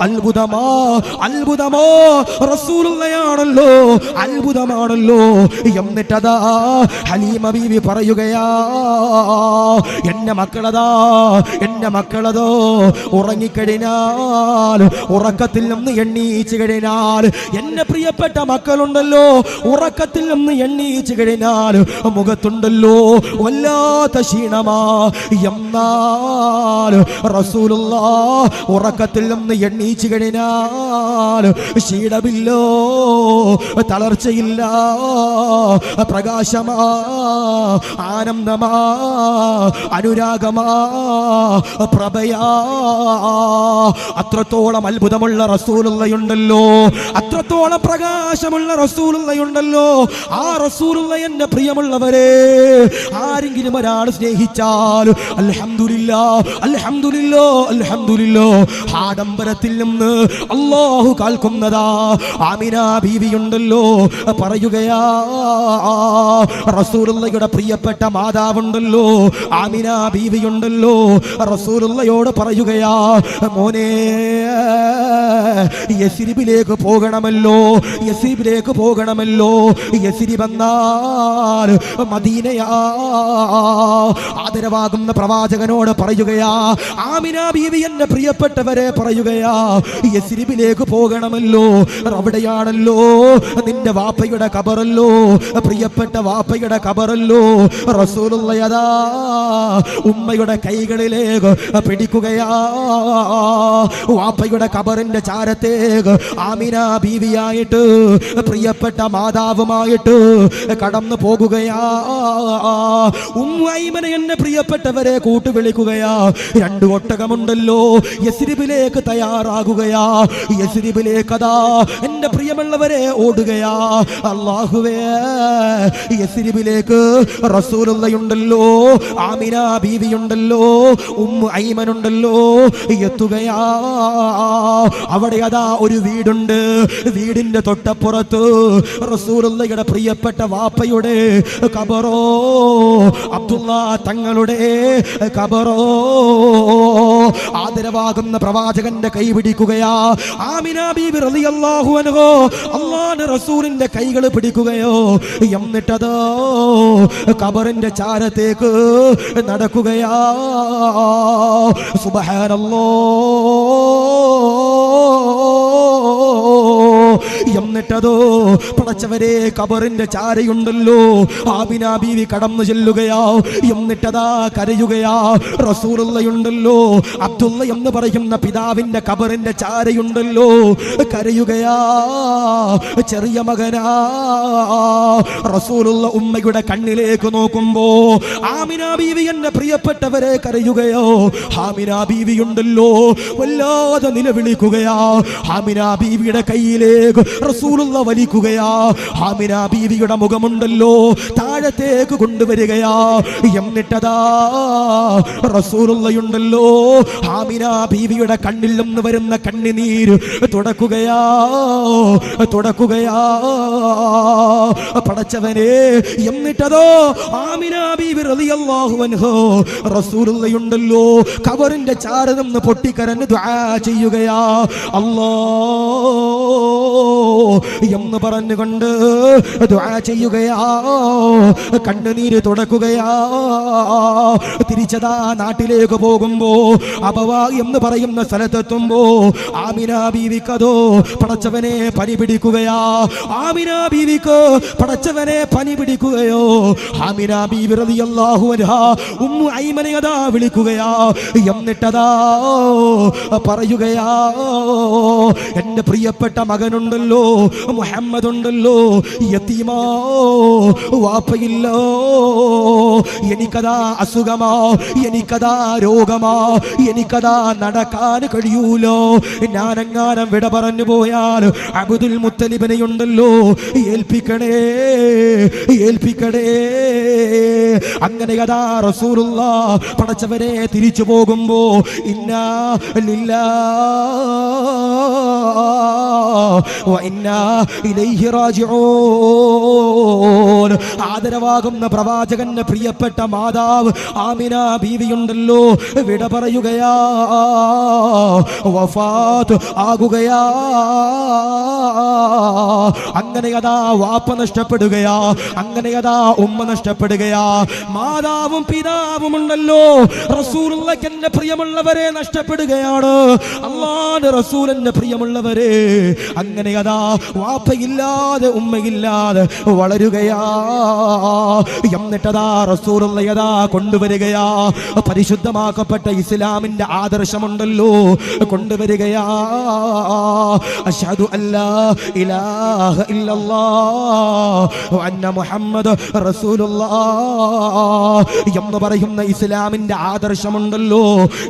അത്ഭുതമാ അത്ഭുതമോ റസൂലുള്ളയാണല്ലോ അത്ഭുതമാണല്ലോ. എന്നിട്ടതാ ഹലീമ ബീവി പറയുകയാ, എന്റെ മക്കളതോ ഉറങ്ങിക്കഴിഞ്ഞാൽ ഉറക്കത്തിൽ നിന്ന് എണ്ണീച്ചു കഴിഞ്ഞാൽ എന്റെ പ്രിയപ്പെട്ട മക്കളുണ്ടല്ലോ ഉറക്കത്തിൽ നിന്ന് എണ്ണീച്ചു കഴിഞ്ഞാൽ മുഖത്തുണ്ടല്ലോ വല്ലാത്ത ക്ഷീണമാ. എന്നാൽ റസൂലുള്ള ഉറക്കത്തിൽ നിന്ന് എണ്ണീച്ചു കഴിഞ്ഞാൽ ക്ഷീണമില്ലോ, തളർച്ചയില്ല, പ്രകാശമാ, ആനന്ദമാ, അനുരാഗമാ, പ്രഭയാ. അത്രത്തോളം അത്ഭുതമുള്ള റസൂലുള്ളയുണ്ടല്ലോ, അത്രത്തോളം പ്രകാശമുള്ള റസൂലുള്ളയുണ്ടല്ലോ. ആ റസൂലുള്ള എന്റെ പ്രിയമുള്ളവരെ ആരെങ്കിലും ഒരാൾ സ്നേഹിച്ചാൽ അൽഹംദുലില്ലാ അൽഹംദുലില്ലാ അൽഹംദുലില്ലാ ആഡംബരത്തിൽ നിന്ന് അല്ലാഹു കാൽക്കുന്നതാ. ആമിന ബീവിയുണ്ടല്ലോ പറയുകയാ, റസൂലുള്ളയുടെ പ്രിയപ്പെട്ട മാതാവുണ്ടല്ലോ ആമിന ബീവിയുണ്ടല്ലോ റസൂലുള്ളയോട് പറയുകയാ, മോനെ യസ്രിബിലേക്ക് പോകണമല്ലോ, യസ്രിബിലേക്ക് പോകണമല്ലോ. യസ്രിബ് എന്നാൽ മദീനയാ. ആദരവാകുന്ന പ്രവാചകനോട് പറയുകയാ, ആമിന ബീവി എന്റെ പ്രിയപ്പെട്ടവരെ പറയുകയാ, യസ്രിബിലേക്ക് പോകണമല്ലോ. അവിടെയാണല്ലോ നിന്റെ വാപ്പയുടെ ഖബറല്ലോ, പ്രിയപ്പെട്ട വാപ്പയുടെ ഖബറല്ലോ. റസൂലുള്ളയതാ ഉമ്മയുടെ കൈകളിലേക്ക് പിടിക്കുകയാ. വാപ്പയുടെ ഖബറിന്റെ ചാരത്തേക്ക് ആമിന ബീവിയായിട്ട് പ്രിയപ്പെട്ട മാതാവുമായിട്ട് കടന്നു പോകുകയാ. ഉമ്മൈമന എന്നെ പ്രിയപ്പെട്ടവരെ കൂട്ടുവിളിക്കുകയാ. 2 ഒട്ടകമുണ്ടല്ലോ യസ്രിബിലേക്ക് തയ്യാറാകുകയാ. യസ്രിബിലേക്കതാ എന്റെ പ്രിയമുള്ളവരെ ഓടുകയാ. അല്ലാഹുവേ യസ്രിബിലേക്ക് റസൂലുള്ളയുണ്ടല്ലോ, ആമിന ബീവിയുണ്ടല്ലോ, ഐമനുണ്ടല്ലോ എത്തുകയാ. അവിടെ അതാ ഒരു വീടുണ്ട്. വീടിന്റെ തൊട്ടപ്പുറത്ത് റസൂലുള്ളയുടെ പ്രിയപ്പെട്ട വാപ്പയുടെ ഖബറോ, അബ്ദുള്ള തങ്ങളുടെ ഖബറോ. ആദരവാകുന്ന പ്രവാചകന്റെ കൈ പിടിക്കുകയാ. ആമിന ബീവി റളിയല്ലാഹു അൻഹു അല്ലാഹുവിന്റെ റസൂലിന്റെ കൈകൾ പിടിക്കുകയോ. എന്നിട്ടതോ ഖബറിന്റെ ചാരത്തേക്ക് നടക്കുകയാ. സുബ്ഹാനല്ലാഹ്. എന്നിട്ടതോ പടച്ചവരെ ഖബറിന്റെ ചാരയുണ്ടല്ലോ ആമിന ബീവി കടന്നു ചെല്ലുകയാ. എന്നിട്ടതാ കരയുകയാ. റസൂലുള്ളയുണ്ടല്ലോ അബ്ദുള്ള എന്ന് പറയുന്ന പിതാവിന്റെ ഖബറിന്റെ ചാരയുണ്ടല്ലോ കരയുകയാ. ചെറിയ മകനാ. റസൂലുള്ള ഉമ്മയുടെ കണ്ണിലേക്ക് നോക്കുമ്പോ ആമിന ബീവി എന്റെ പ്രിയപ്പെട്ടവരെ കരയുകയോ. ആമിന ബീവിയുണ്ടല്ലോ വല്ലാതെ നിലവിളിക്കുകയാ. ആമിന ബീവിയുടെ കയ്യിലേക്ക് റസൂലുള്ള വലിക്കുകയാ. ആമിന ബീവിയുടെ മുഖമുണ്ടല്ലോ താഴത്തേക്ക് കൊണ്ടുവരികയാ. എന്നിട്ടതാ റസൂലുള്ളയുണ്ടല്ലോ ആമിന ബീവിയുടെ കണ്ണിൽ നിന്ന് വരുന്ന കണ്ണുനീര് തുടക്കുകയാ. പടച്ചവനെ. എന്നിട്ടതോ ആമിന ബീവി റളിയല്ലാഹു അൻഹു റസൂലുള്ളയുണ്ടല്ലോ ഖബറിന്റെ ചാരത്തിൽ നിന്ന് പൊട്ടിക്കരഞ്ഞ് ദുആ ചെയ്യുകയാ. അല്ലാഹ് എന്ന് പറഞ്ഞുകൊണ്ട് ദുആ ചെയ്യുകയാ. കണ്ണുനീര് തുടക്കുകയാ. തിരിച്ചതാ നാട്ടിലേക്ക് പോകുമ്പോ അബവാ എന്ന് പറയുന്ന സ്ഥലത്തെത്തുമ്പോ ആമിന ബീവിക്കതോ പടച്ചവനെ പനി പിടിക്കുകയാ. ആമിന ബീവിക്ക് പടച്ചവനെ പനി പിടിക്കുകയോ. ആമിന ബീവി റളിയല്ലാഹു അൻഹാ ഉമ്മു ഐമനയതാ വിളിക്കുകയാ. എന്നിട്ടതാ പറയുകയാ, എന്റെ പ്രിയപ്പെട്ട മകനുണ്ടല്ലോ, മുഹമ്മദ് ഉണ്ടല്ലോ, യതീമാ, വാപ്പയില്ലോ, എനിക്കതാ അസുഖമാ, എനിക്കതാ രോഗമാ, എനിക്കതാ നടക്കാൻ കഴിയൂലോ, ഞാനെങ്ങാനും വിട പറഞ്ഞു പോയാൽ അബ്ദുൽ മുത്തലിബിനെ ഉണ്ടല്ലോ ഏൽപ്പിക്കണേ, ഏൽപ്പിക്കണേ. അങ്ങനെ അതാ റസൂലുള്ളാഹ് പടച്ചവരെ തിരിച്ചു പോകുമ്പോ ഇന്നാ ലില്ലാഹി വ ഇന്നാ ഇലൈഹി റാജിഊൻ. ആദരവാകുന്ന പ്രവാചകന്റെ പ്രിയപ്പെട്ട മാതാവ് ആമിന ബീവിയുണ്ടല്ലോ വിട പറയുകയാ, വഫാത്ത് ആകുകയാ. അങ്ങനെ അതാ വാപ്പ നഷ്ടപ്പെടുകയാ, അങ്ങനെ അതാ ഉമ്മ നഷ്ടപ്പെടുകയാ, മാതാവും പിതാവും ഉണ്ടല്ലോ റസൂലുള്ളാഹിക്ക് എന്റെ പ്രിയമുള്ളവരെ നഷ്ടപ്പെടുകയാണ്, അല്ലാഹുവിന്റെ റസൂലിന്റെ പ്രിയമുള്ളവരെ. അങ്ങനെ അതാ വാപ്പയില്ലാതെ ഉമ്മയില്ലാതെ വളരുകയാ. എന്നിട്ടതാ റസൂലുള്ളാഹി അതാ കൊണ്ടുവരികയാ, പരിശുദ്ധമാക്കപ്പെട്ട ഇസ്ലാമിന്റെ ആദർശമുണ്ടല്ലോ കൊണ്ടുവരികയാ. അശ്ഹദു അല്ലാ ഇലാഹ ഇല്ലല്ലാഹ് വ അന്ന മുഹമ്മദ് റസൂലുള്ളാഹ് എന്ന് പറയുന്ന ഇസ്ലാമിന്റെ ആദർശമുണ്ടല്ലോ,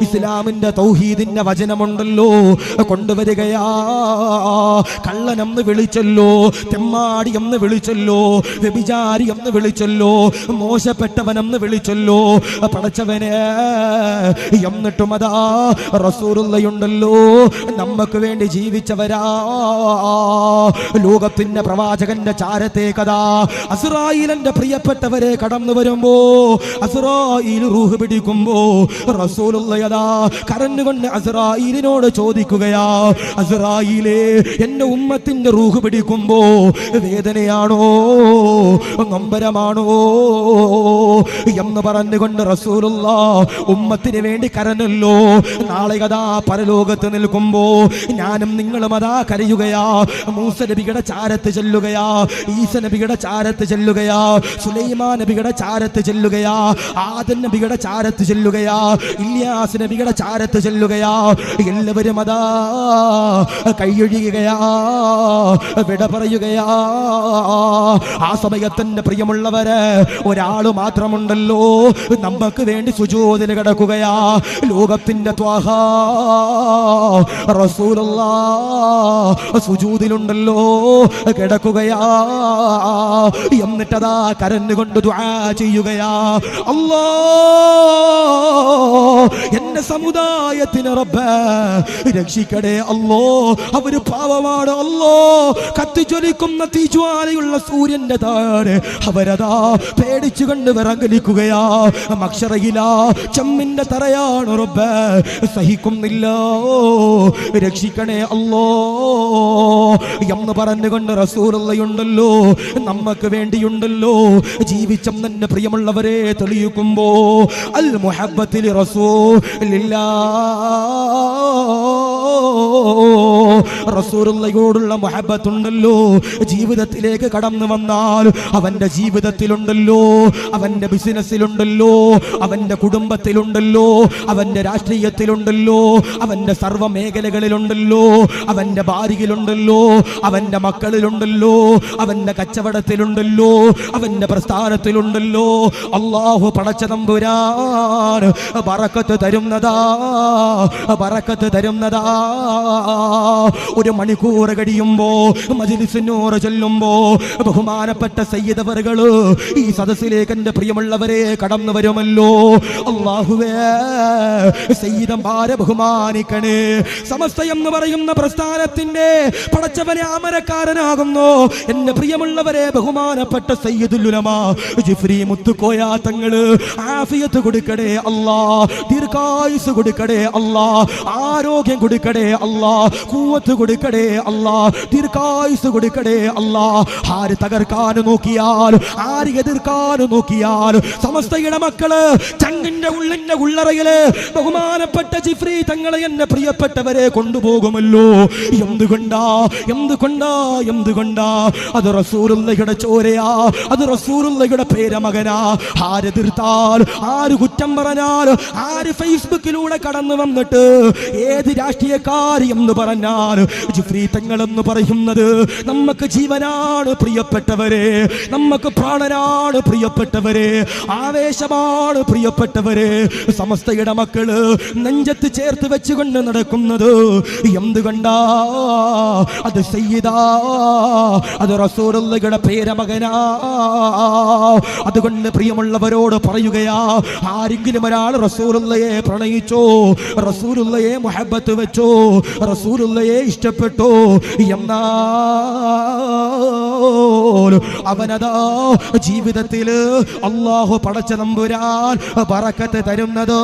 ഇസ്ലാമിന്റെ തൗഹീദിന്റെ വചനമുണ്ടല്ലോ കൊണ്ടുവരികയാ. കള്ളനെന്ന് വിളിച്ചല്ലോ, തെമ്മാടി എന്ന് വിളിച്ചല്ലോ, വ്യഭിചാരി എന്ന് വിളിച്ചല്ലോ, മോശപ്പെട്ടവനെന്ന് വിളിച്ചല്ലോ പടച്ചവനെ. എന്നിട്ടും അതാ റസൂലുള്ളാഹിയുണ്ടല്ലോ നമുക്ക് വേണ്ടി ജീവിച്ചവരാ. ലോകത്തിന്റെ പ്രവാചകന്റെ ചാരത്തേക്കതാ അസ്റായീലിന്റെ പ്രിയപ്പെട്ടവരെ കടന്നു വരുമ്പോ, അസ്റായീൽ റൂഹ് പിടിക്കുമ്പോ റസൂലുള്ളാഹി അതാ കരഞ്ഞുകൊണ്ട് അസ്റായീലിനോട് ചോദിക്കുകയാ, അസ്റായീലേ എന്റെ ഉമ്മത്തിന്റെ റൂഹ് പിടിക്കുമ്പോ വേദനയാണോ നൊമ്പരമാണോ എന്ന് പറഞ്ഞുകൊണ്ട് റസൂലുള്ളാഹി ഉമ്മത്തിന് വേണ്ടി കരഞ്ഞല്ലോ. നാളെ അതാ പരലോകത്ത് നിൽക്കുമ്പോ ഞാനും നിങ്ങളും അതാ കരയുകയാ. മൂസ നബിയുടെ ചാരത്ത് ചെല്ലുകയാ, ഈസ നബിയുടെ ചാരത്ത് ചെല്ലുകയാ, സുലൈമാൻ നബിയുടെ ചാരത്ത് ചെല്ലുകയാ, ആദം നബിയുടെ ചാരത്ത് ചെല്ലുകയാ, ഇല്യാസ് നബിയുടെ ചാരത്ത് ചെല്ലുകയാ. എല്ലാവരും അതാ കൈയൊഴിയുകയാ, വിട പറയുകയാ. ആ സമയത്തിന്റെ പ്രിയമുള്ളവര് ഒരാള് മാത്രമുണ്ടല്ലോ നമുക്ക് വേണ്ടി സുജൂദിൽ കിടക്കുകയാ. ലോകത്തിന്റെ ത്വാഹ റസൂലുള്ളാഹ് സുജൂദിലുണ്ടല്ലോ കിടക്കുകയാ. എന്നിട്ടതാ കരഞ്ഞുകൊണ്ട് ദുആ ചെയ്യുകയാ, അല്ലാഹ് എന്റെ സമുദായത്തിന് റബ്ബേ രക്ഷിക്കണേ അല്ലോ, അവര് പാവമാണ് അല്ലോ, കത്തിജ്വലിക്കുന്ന തീജ്വാലയുള്ള സൂര്യന്റെ താഴെ അവരതാ പേടിച്ചു കണ്ട് വിറങ്ങലിക്കുകയാ. മഹ്ശറയിലാ ചെമ്മിന്റെ തറയാണ് റബ്ബേ, സഹിക്കുന്നില്ല, രക്ഷിക്കണേ അല്ലോ എന്ന് പറഞ്ഞുകൊണ്ട് റസൂലുള്ളാഹിയുണ്ടല്ലോ നമുക്ക് വേണ്ടിയുണ്ടല്ലോ ജീവിച്ചെന്നെ പ്രിയമുള്ളവരെ തെളിയിക്കുമ്പോ അൽ മുഹബ്ബത്തിൽ റസൂലുള്ളാഹിയോടുള്ള മുഹബ്ബത്തുണ്ടല്ലോ ജീവിതത്തിലേക്ക് കടന്നു വന്നാൽ അവന്റെ ജീവിതത്തിലുണ്ടല്ലോ, അവന്റെ ബിസിനസ്സിലുണ്ടല്ലോ, അവന്റെ കുടുംബത്തിലുണ്ടല്ലോ, അവന്റെ രാഷ്ട്രീയത്തിലുണ്ടല്ലോ, അവന്റെ സർവ്വ മേഖലകളിലുണ്ടല്ലോ, അവന്റെ ഭാര്യയിലുണ്ടല്ലോ, അവന്റെ മക്കളിലുണ്ടല്ലോ, അവന്റെ കച്ചവടത്തിലുണ്ടല്ലോ, അവന്റെ പ്രസ്ഥാനത്തിലുണ്ടല്ലോ. അല്ലാഹു പടച്ച തമ്പുരാൻ ബറക്കത്ത് തരുന്നതാ, ബറക്കത്ത് തരുന്നതാ. ഒരു മണിക്കൂർ കഴിയുമ്പോ മജ്ലിസിനോട് ചൊല്ലുമ്പോ ബഹുമാനപ്പെട്ട സയ്യിദ് അവറുകള് ഈ സദസ്സിലേക്ക് എന്റെ പ്രിയമുള്ളവരെ കടന്നു വരുമല്ലോ. അല്ലാഹുവേ സയ്യിദന്മാരെ ബഹുമാനിക്കണേ. സമസ്ത എന്ന് പറയുന്ന പ്രസ്ഥാനത്തിന്റെ പടച്ചവനെ അമരക്കാരനാകുന്നു എന്റെ പ്രിയമുള്ളവരെ ബഹുമാനപ്പെട്ട സയ്യിദുൽ ഉലമാ ജിഫ്രി മുത്തുക്കോയ തങ്ങള് ആഫിയത്ത് കൊടുക്കണേ അല്ലാ, ദീർഘായുസ് കൊടുക്കണേ അല്ലാ, ആരോഗ്യം കൊടുക്കണേ അല്ലാ, ഖുവ്വത്ത് കൊടുക്കണേ അല്ലാ, ദീർഘായുസ് കൊടുക്കണേ അല്ലാ. ആര് തകർക്കാൻ നോക്കിയാൽ, ആര് എതിർക്കാൻ നോക്കിയാൽ സമസ്തയുടെ മക്കള് ചങ്ങിന്റെ ഉള്ളിന്റെ ഉള്ളറയില് ബഹുമാനപ്പെട്ട ജിഫ്രി തങ്ങളെ എന്റെ പ്രിയപ്പെട്ടവരെ കൊണ്ടുപോകുമല്ലോ. എന്തുകൊണ്ടാ എന്തുകൊണ്ടാ എന്തുകൊണ്ടാ? അത് റസൂലുള്ളാഹിയുടെ ചോരയാ, അത് റസൂലുള്ളാഹിയുടെ പേരമകനാ. ആരെതിർത്താൽ, ആര് കുറ്റം പറഞ്ഞാൽ, ആര് ഫേസ്ബുക്കിലൂടെ കടന്നു വന്നിട്ട് ഏത് രാഷ്ട്രീയക്കാരി എന്ന് പറഞ്ഞാൽ പറഞ്ഞാൽ ജിഫ്രി തങ്ങൾ എന്ന് പറയുന്നത് നമുക്ക് ജീവനാണ് പ്രിയപ്പെട്ടവരെ, നമുക്ക് പ്രാണനാണ് പ്രിയപ്പെട്ടവരെ, ആവേശമാണ് പ്രിയപ്പെട്ടവരെ. സമസ്തയുടെ മക്കള് നെഞ്ചത്ത് ചേർത്ത് വെച്ചുകൊണ്ട് നടക്കുന്നത് എന്തുകൊണ്ടാ? അത് സയ്യിദാ, അത് റസൂലുള്ളാഹിയുടെ പേരമകനാ. അതുകൊണ്ട് പ്രിയമുള്ളവരോട് പറയുകയാ, ആരെങ്കിലും ഒരാൾ റസൂലുള്ളാഹിയെ പ്രണയിച്ചോ, റസൂലുള്ളാഹിയെ മുഹബ്ബത്ത് വെച്ചോ, റസൂലുള്ളാഹിയെ ഇഷ്ടപ്പെട്ടോ എന്നാ അവനതാ ജീവിതത്തിൽ അല്ലാഹു പടച്ച തമ്പുരാൻ ബറക്കത്ത് തരുന്നതോ,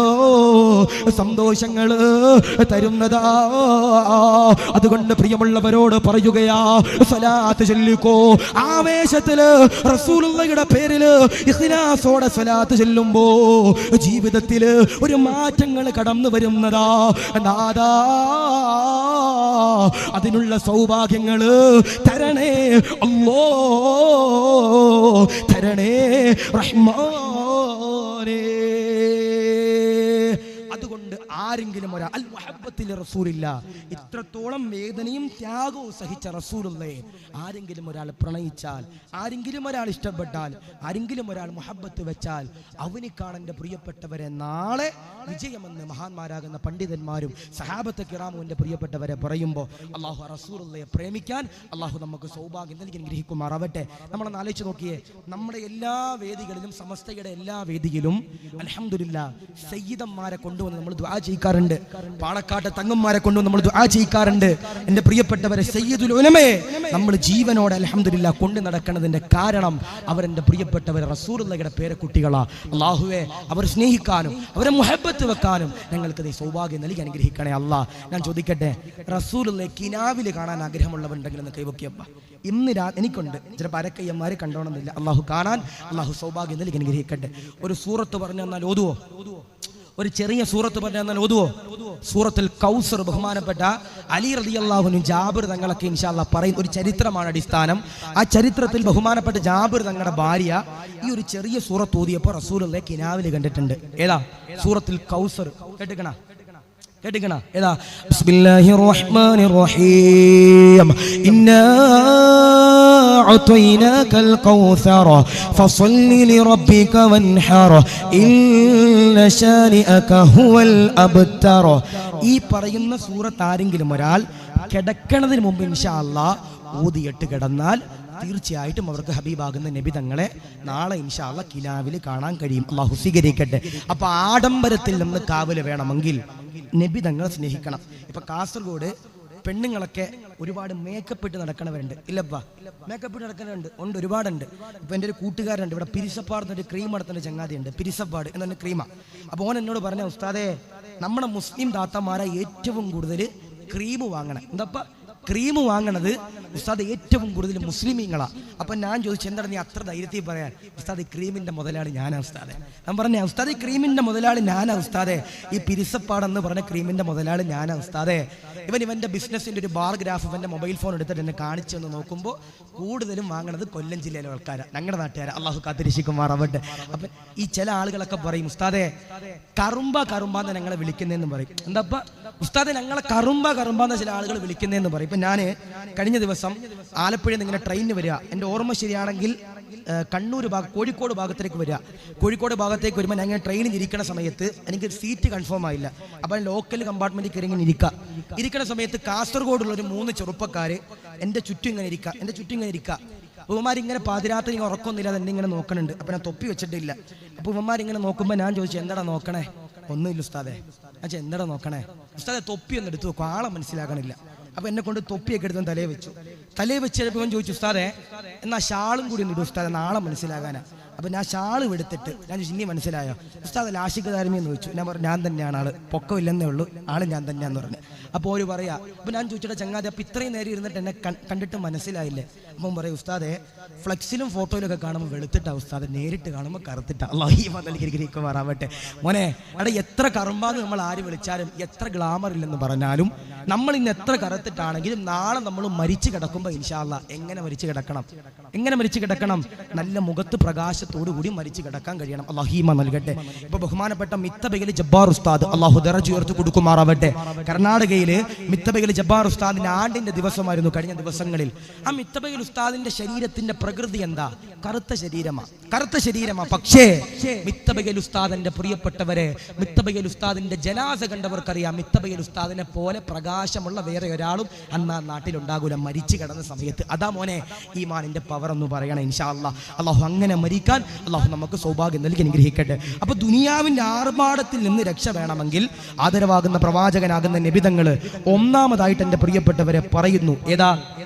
സന്തോഷങ്ങള് തരുന്നതാ. അതുകൊണ്ട് പ്രിയമുള്ളവരോട് പറയുകയാ, സ്വലാത്ത് ചൊല്ലിക്കോ. ആവേശത്തില് റസൂലുള്ളാഹിയുടെ പേരില് ഇഖ്ലാസോടെ സ്വലാത്ത് ചൊല്ലുമ്പോ ജീവിതത്തിൽ ഒരു മാറ്റങ്ങൾ കടന്നു വരുന്നതാ നാദാ. അതിനുള്ള സൗഭാഗ്യങ്ങള് തരണേ അല്ലാഹ്, തരണേ റഹ്മാനേ. അതുകൊണ്ട് ആരെങ്കിലും ഒരാൾ അൽ മുഹബ്ബത്തിൽ റസൂലില്ല, ഇത്രത്തോളം വേദനയും ത്യാഗവും സഹിച്ച റസൂലുള്ളാഹിയെ ആരെങ്കിലും ഒരാൾ പ്രണയിച്ചാൽ, ആരെങ്കിലും ഒരാൾ ഇഷ്ടപ്പെട്ടാൽ, ആരെങ്കിലും ഒരാൾ മുഹബ്ബത്ത് വെച്ചാൽ അവനിക്കാണ് എൻ്റെ പ്രിയപ്പെട്ടവരെ നാളെ വിജയമെന്ന് മഹാന്മാരാകുന്ന പണ്ഡിതന്മാരും സഹാബത്ത് കിറാമും എൻ്റെ പ്രിയപ്പെട്ടവരെ പറയുമ്പോൾ അല്ലാഹു റസൂലുള്ളാഹിയെ പ്രേമിക്കാൻ അല്ലാഹു നമുക്ക് സൗഭാഗ്യം നൽകി അനുഗ്രഹിക്കുമാറാവട്ടെ. നമ്മളൊന്ന് ആലോചിച്ച് നോക്കിയേ, നമ്മുടെ എല്ലാ വേദികളിലും, സമസ്തയുടെ എല്ലാ വേദിയിലും അൽഹംദുലില്ലാഹ് സയ്യിദന്മാരെ കൊണ്ടുവന്ന് നമ്മൾ ദുആ ചെയ്യിക്കാറുണ്ട്, പാണക്കാട്ടെ തങ്ങന്മാരെ കൊണ്ടുവന്ന് നമ്മൾ ദുആ ചെയ്യിക്കാറുണ്ട്. എൻ്റെ പ്രിയപ്പെട്ടവരെ, സയ്യിദുൽ ഉലമയെ നമ്മൾ ജീവനോടെ അൽഹംദുലില്ലാഹ് കൊണ്ട് നടക്കുന്നതിൻ്റെ കാരണം അവരെൻ്റെ പ്രിയപ്പെട്ടവരെ റസൂലുള്ളാഹിയുടെ പേരക്കുട്ടികളാ. അല്ലാഹുവേ, അവർ സ്നേഹിക്കാനും അവരെ മുഹബ്ബത്ത് വെക്കാനും ഞങ്ങൾക്ക് നീ സൗഭാഗ്യം നൽകി അനുഗ്രഹിക്കണേ അല്ലാഹ്. ഞാൻ ചോദിക്കട്ടെ, റസൂലുള്ളാഹിയെ കിനാവിൽ കാണാൻ ആഗ്രഹമുള്ളവരുണ്ടെങ്കിൽ എന്ന് കൈവക്കിയപ്പ. ഇന്ന് എനിക്കുണ്ട്, ചിലപ്പോൾ അരക്കയ്യന്മാരെ കണ്ടോണമെന്നില്ല. അല്ലാഹു കാണാൻ അല്ലാഹു സൗഭാഗ്യം നൽകി അനുഗ്രഹിക്കട്ടെ. ഒരു സൂറത്ത് പറഞ്ഞു തന്നാൽ ഓതുവോ? ഒരു ചെറിയ സൂറത്ത് പറഞ്ഞു തന്നാൽ ഓതുവോ? സൂറത്തുൽ കൗസർ ബഹുമാനപ്പെട്ട അലി റളിയല്ലാഹു അൻഹു ജാബിർ തങ്ങളൊക്കെ ഇൻഷാ അല്ലാഹ് പറയും ഒരു ചരിത്രമാണ് അടിസ്ഥാനം. ആ ചരിത്രത്തിൽ ബഹുമാനപ്പെട്ട ജാബിർ തങ്ങളുടെ ഭാര്യ ഈ ഒരു ചെറിയ സൂറത്ത് ഓതിയപ്പോൾ റസൂലുള്ളാഹിയെ കിനാവിൽ കണ്ടിട്ടുണ്ട്. ഏതാ? സൂറത്തുൽ കൗസർ. കേട്ടിക്കണ ഏതാ? ബിസ്മില്ലാഹിർ റഹ്മാനിർ റഹീം. ഇന്നാ അഅതൈനാകൽ കൗസറ ഫസല്ലി ലിറബ്ബിക വൻഹർ ഇന്ന ശാനിഅക ഹുവൽ അബ്തർ. ഈ പറയുന്ന സൂറത്ത് ആരെങ്കിലും ഒരാൾ കിടക്കണതിന് മുമ്പ് ഇൻഷാ അല്ലാഹ് ഓതിയിട്ട് കിടന്നാൽ തീർച്ചയായിട്ടും അവർക്ക് ഹബീബാകുന്ന നബി തങ്ങളെ നാളെ ഇൻഷാ അല്ലാഹ് കിനാവിൽ കാണാൻ കഴിയും. അല്ലാഹു സ്വീകരിക്കട്ടെ. അപ്പൊ ആഡംബരത്തിൽ നിന്ന് കാവല് വേണമെങ്കിൽ നബി തങ്ങളെ സ്നേഹിക്കണം. ഇപ്പൊ കാസർഗോഡ് പെണ്ണുങ്ങളൊക്കെ ഒരുപാട് മേക്കപ്പ് ഇട്ട് നടക്കണവരുണ്ട്, ഇല്ലപ്പാ? മേക്കപ്പ് ഇട്ട് നടക്കുന്നവരുണ്ട്, ഉണ്ട്, ഒരുപാടുണ്ട്. ഇപ്പൊ എൻ്റെ ഒരു കൂട്ടുകാരുണ്ട് ഇവിടെ, പിരിസപ്പാട് എന്നൊരു ക്രീം നടത്തുന്ന ചങ്ങാതിയുണ്ട്, പിരിസപ്പാട് എന്നൊരു ക്രീമാ. അപ്പോൾ ഓൻ എന്നോട് പറഞ്ഞ, ഉസ്താദേ, നമ്മുടെ മുസ്ലിം താത്തമാരെ ഏറ്റവും കൂടുതൽ ക്രീം വാങ്ങണം. എന്താപ്പ ക്രീം വാങ്ങണത് ഉസ്താദ് ഏറ്റവും കൂടുതൽ മുസ്ലിമീങ്ങളാ. അപ്പൊ ഞാൻ ചോദിച്ചു, എന്താണ് നീ അത്ര ധൈര്യത്തിൽ പറയാൻ? ഉസ്താദ് ക്രീമിന്റെ മുതലാളി ഞാനാ ഉസ്താദെ. ഞാൻ പറഞ്ഞ, ഉസ്താദ് ഈ ക്രീമിന്റെ മുതലാളി ഞാനാ ഉസ്താദെ, ഈ പിരിസപ്പാടെന്ന് പറഞ്ഞ ക്രീമിന്റെ മുതലാളി ഞാനാ ഉസ്താദെ. ഇവന്റെ ബിസിനസിന്റെ ഒരു ബാർ ഗ്രാഫ് ഇവന്റെ മൊബൈൽ ഫോൺ എടുത്തിട്ട് എന്നെ കാണിച്ചെന്ന് നോക്കുമ്പോൾ കൂടുതലും വാങ്ങണത് കൊല്ലം ജില്ലയിലെ ആൾക്കാരാ, ഞങ്ങളുടെ നാട്ടുകാരാ. അള്ളാഹു കാത്തിരിശിക്കുമാറാവട്ടെ. അപ്പൊ ഈ ചില ആളുകളൊക്കെ പറയും, ഉസ്താദെ കറുമ്പാന്ന് ഞങ്ങളെ വിളിക്കുന്നതെന്ന് പറയും. എന്താപ്പ ഉസ്താദെ ഞങ്ങളെ കറുമ്പാന്ന് ചില ആളുകൾ വിളിക്കുന്നതെന്ന് പറയും. ഇപ്പൊ ഞാൻ കഴിഞ്ഞ ദിവസം ആലപ്പുഴയിൽ നിന്ന് ഇങ്ങനെ ട്രെയിനിന് വരിക, എൻ്റെ ഓർമ്മ ശരിയാണെങ്കിൽ കണ്ണൂർ കോഴിക്കോട് ഭാഗത്തേക്ക് വരിക. കോഴിക്കോട് ഭാഗത്തേക്ക് വരുമ്പോൾ ഞാൻ ട്രെയിനിൽ ഇരിക്കുന്ന സമയത്ത് എനിക്ക് സീറ്റ് കൺഫേം ആയില്ല. അപ്പോൾ ലോക്കൽ കമ്പാർട്ട്മെന്റിൽ കയറി ഇങ്ങനെ ഇരിക്കുന്ന സമയത്ത് കാസർഗോഡുള്ള ഒരു 3 ചെറുപ്പക്കാർ എൻ്റെ ചുറ്റും ഇങ്ങനെ ഇരിക്കുക. ഉമ്മമാരിങ്ങനെ പാതിരാത്രി ഇങ്ങനെ ഉറക്കൊന്നുമില്ലാതെ എന്നെ ഇങ്ങനെ നോക്കണുണ്ട്. അപ്പം ഞാൻ തൊപ്പി വെച്ചിട്ടില്ല. അപ്പോൾ ഉമ്മമാരിങ്ങനെ നോക്കുമ്പോൾ ഞാൻ ചോദിച്ചു, എന്താടാ നോക്കണേ? ഒന്നുമില്ല ഉസ്താദേ. അച്ഛാ എന്താടാ നോക്കണേ? ഉസ്താദെ തൊപ്പി ഒന്ന് എടുത്തു നോക്കും, ആളെ മനസ്സിലാക്കണില്ല. അപ്പൊ എന്നെ കൊണ്ട് തൊപ്പിയൊക്കെ എടുത്ത് തലയെ വെച്ചപ്പോൾ ചോദിച്ചു, ഉസ്താദെ എന്നാ ഷാളും കൂടി ഒന്ന് ഇടും ഉസ്താദെ, നാളെ മനസ്സിലാകാനാ. അപ്പൊ ഞാൻ ഷാള് എടുത്തിട്ട് ഞാൻ ചോദിച്ചു, ഇനി മനസ്സിലായോ ഉസ്താദ്? ലാഷിക് ധാരമെന്ന് ചോദിച്ചു. ഞാൻ പറഞ്ഞു, ഞാൻ തന്നെയാണ് ആള്, പൊക്കമില്ലെന്നേ ഉള്ളൂ, ആള് ഞാൻ തന്നെയാന്ന് പറഞ്ഞു. അപ്പോൾ ഒരു പറയാ, അപ്പൊ ഞാൻ ചോദിച്ചിട്ട്, ചങ്ങാതി അപ്പൊ ഇത്രയും നേരം ഇരുന്നിട്ട് എന്നെ കണ്ടിട്ട് മനസ്സിലായില്ലേ? അപ്പം പറയും, ഉസ്താദെ ഫ്ലെക്സിലും ഫോട്ടോയിലൊക്കെ കാണുമ്പോൾ വെളുത്തിട്ടാ ഉസ്താദെ, നേരിട്ട് കാണുമ്പോൾ കറുത്തിട്ടാ. അല്ലാഹു മാറാവട്ടെ. മോനെ, അവിടെ എത്ര കറുമ്പാന്ന് നമ്മൾ ആര് വിളിച്ചാലും, എത്ര ഗ്ലാമർ ഇല്ലെന്ന് പറഞ്ഞാലും, നമ്മൾ ഇന്ന് എത്ര കറുത്തിട്ടാണെങ്കിലും നാളെ നമ്മൾ മരിച്ചു കിടക്കുമ്പോൾ ഇൻഷാ അല്ലാഹ് എങ്ങനെ മരിച്ചു കിടക്കണം? നല്ല മുഖത്ത് പ്രകാശം പ്രകാശത്തോടുകൂടി മരിച്ചു കിടക്കാൻ കഴിയണം. അല്ലാഹു ഈമാൻ നൽകട്ടെ. ഇപ്പൊ ബഹുമാനപ്പെട്ട മിത്തബഗിലെ ജബ്ബാർ ഉസ്താദ് അല്ലാഹു ദറജ ഉയർത്തി കൊടുക്കുമാറാവട്ടെ. കർണാടകയില് മിത്തബഗിലെ ജബ്ബാർ ഉസ്താദിന്റെ ആണ്ടിന്റെ ദിവസമായിരുന്നു കഴിഞ്ഞ ദിവസങ്ങളിൽ. ആ മിത്തബഗിൽ ഉസ്താദിന്റെ ശരീരത്തിന്റെ പ്രകൃതി എന്താ? കറുത്ത ശരീരമാ. പക്ഷേ മിത്തബഗിൽ ഉസ്താദിന്റെ പ്രിയപ്പെട്ടവരെ, മിത്തബഗിൽ ഉസ്താദിന്റെ ജനാസ കണ്ടവർക്കറിയാം മിത്തബഗിൽ ഉസ്താദിനെ പോലെ പ്രകാശമുള്ള വേറെ ഒരാളും അന്ന് ആ നാട്ടിലുണ്ടാകൂല മരിച്ചു കിടന്ന സമയത്ത്. അതാ മോനെ ഈമാനിന്റെ പവർ എന്ന് പറയണം. ഇൻഷാ അല്ലാഹ് അല്ലാഹു അങ്ങനെ മരിക്കാൻ അല്ലാഹു നമുക്ക് സൗഭാഗ്യം നൽകി അനുഗ്രഹിക്കട്ടെ. അപ്പൊ ദുനിയാവിന്റെ ആർഭാടത്തിൽ നിന്ന് രക്ഷ വേണമെങ്കിൽ ആദരവാകുന്ന പ്രവാചകനാകുന്ന നബിതങ്ങള് ഒന്നാമതായിട്ട് എന്റെ പ്രിയപ്പെട്ടവരെ പറയുന്നു, ഏതാ?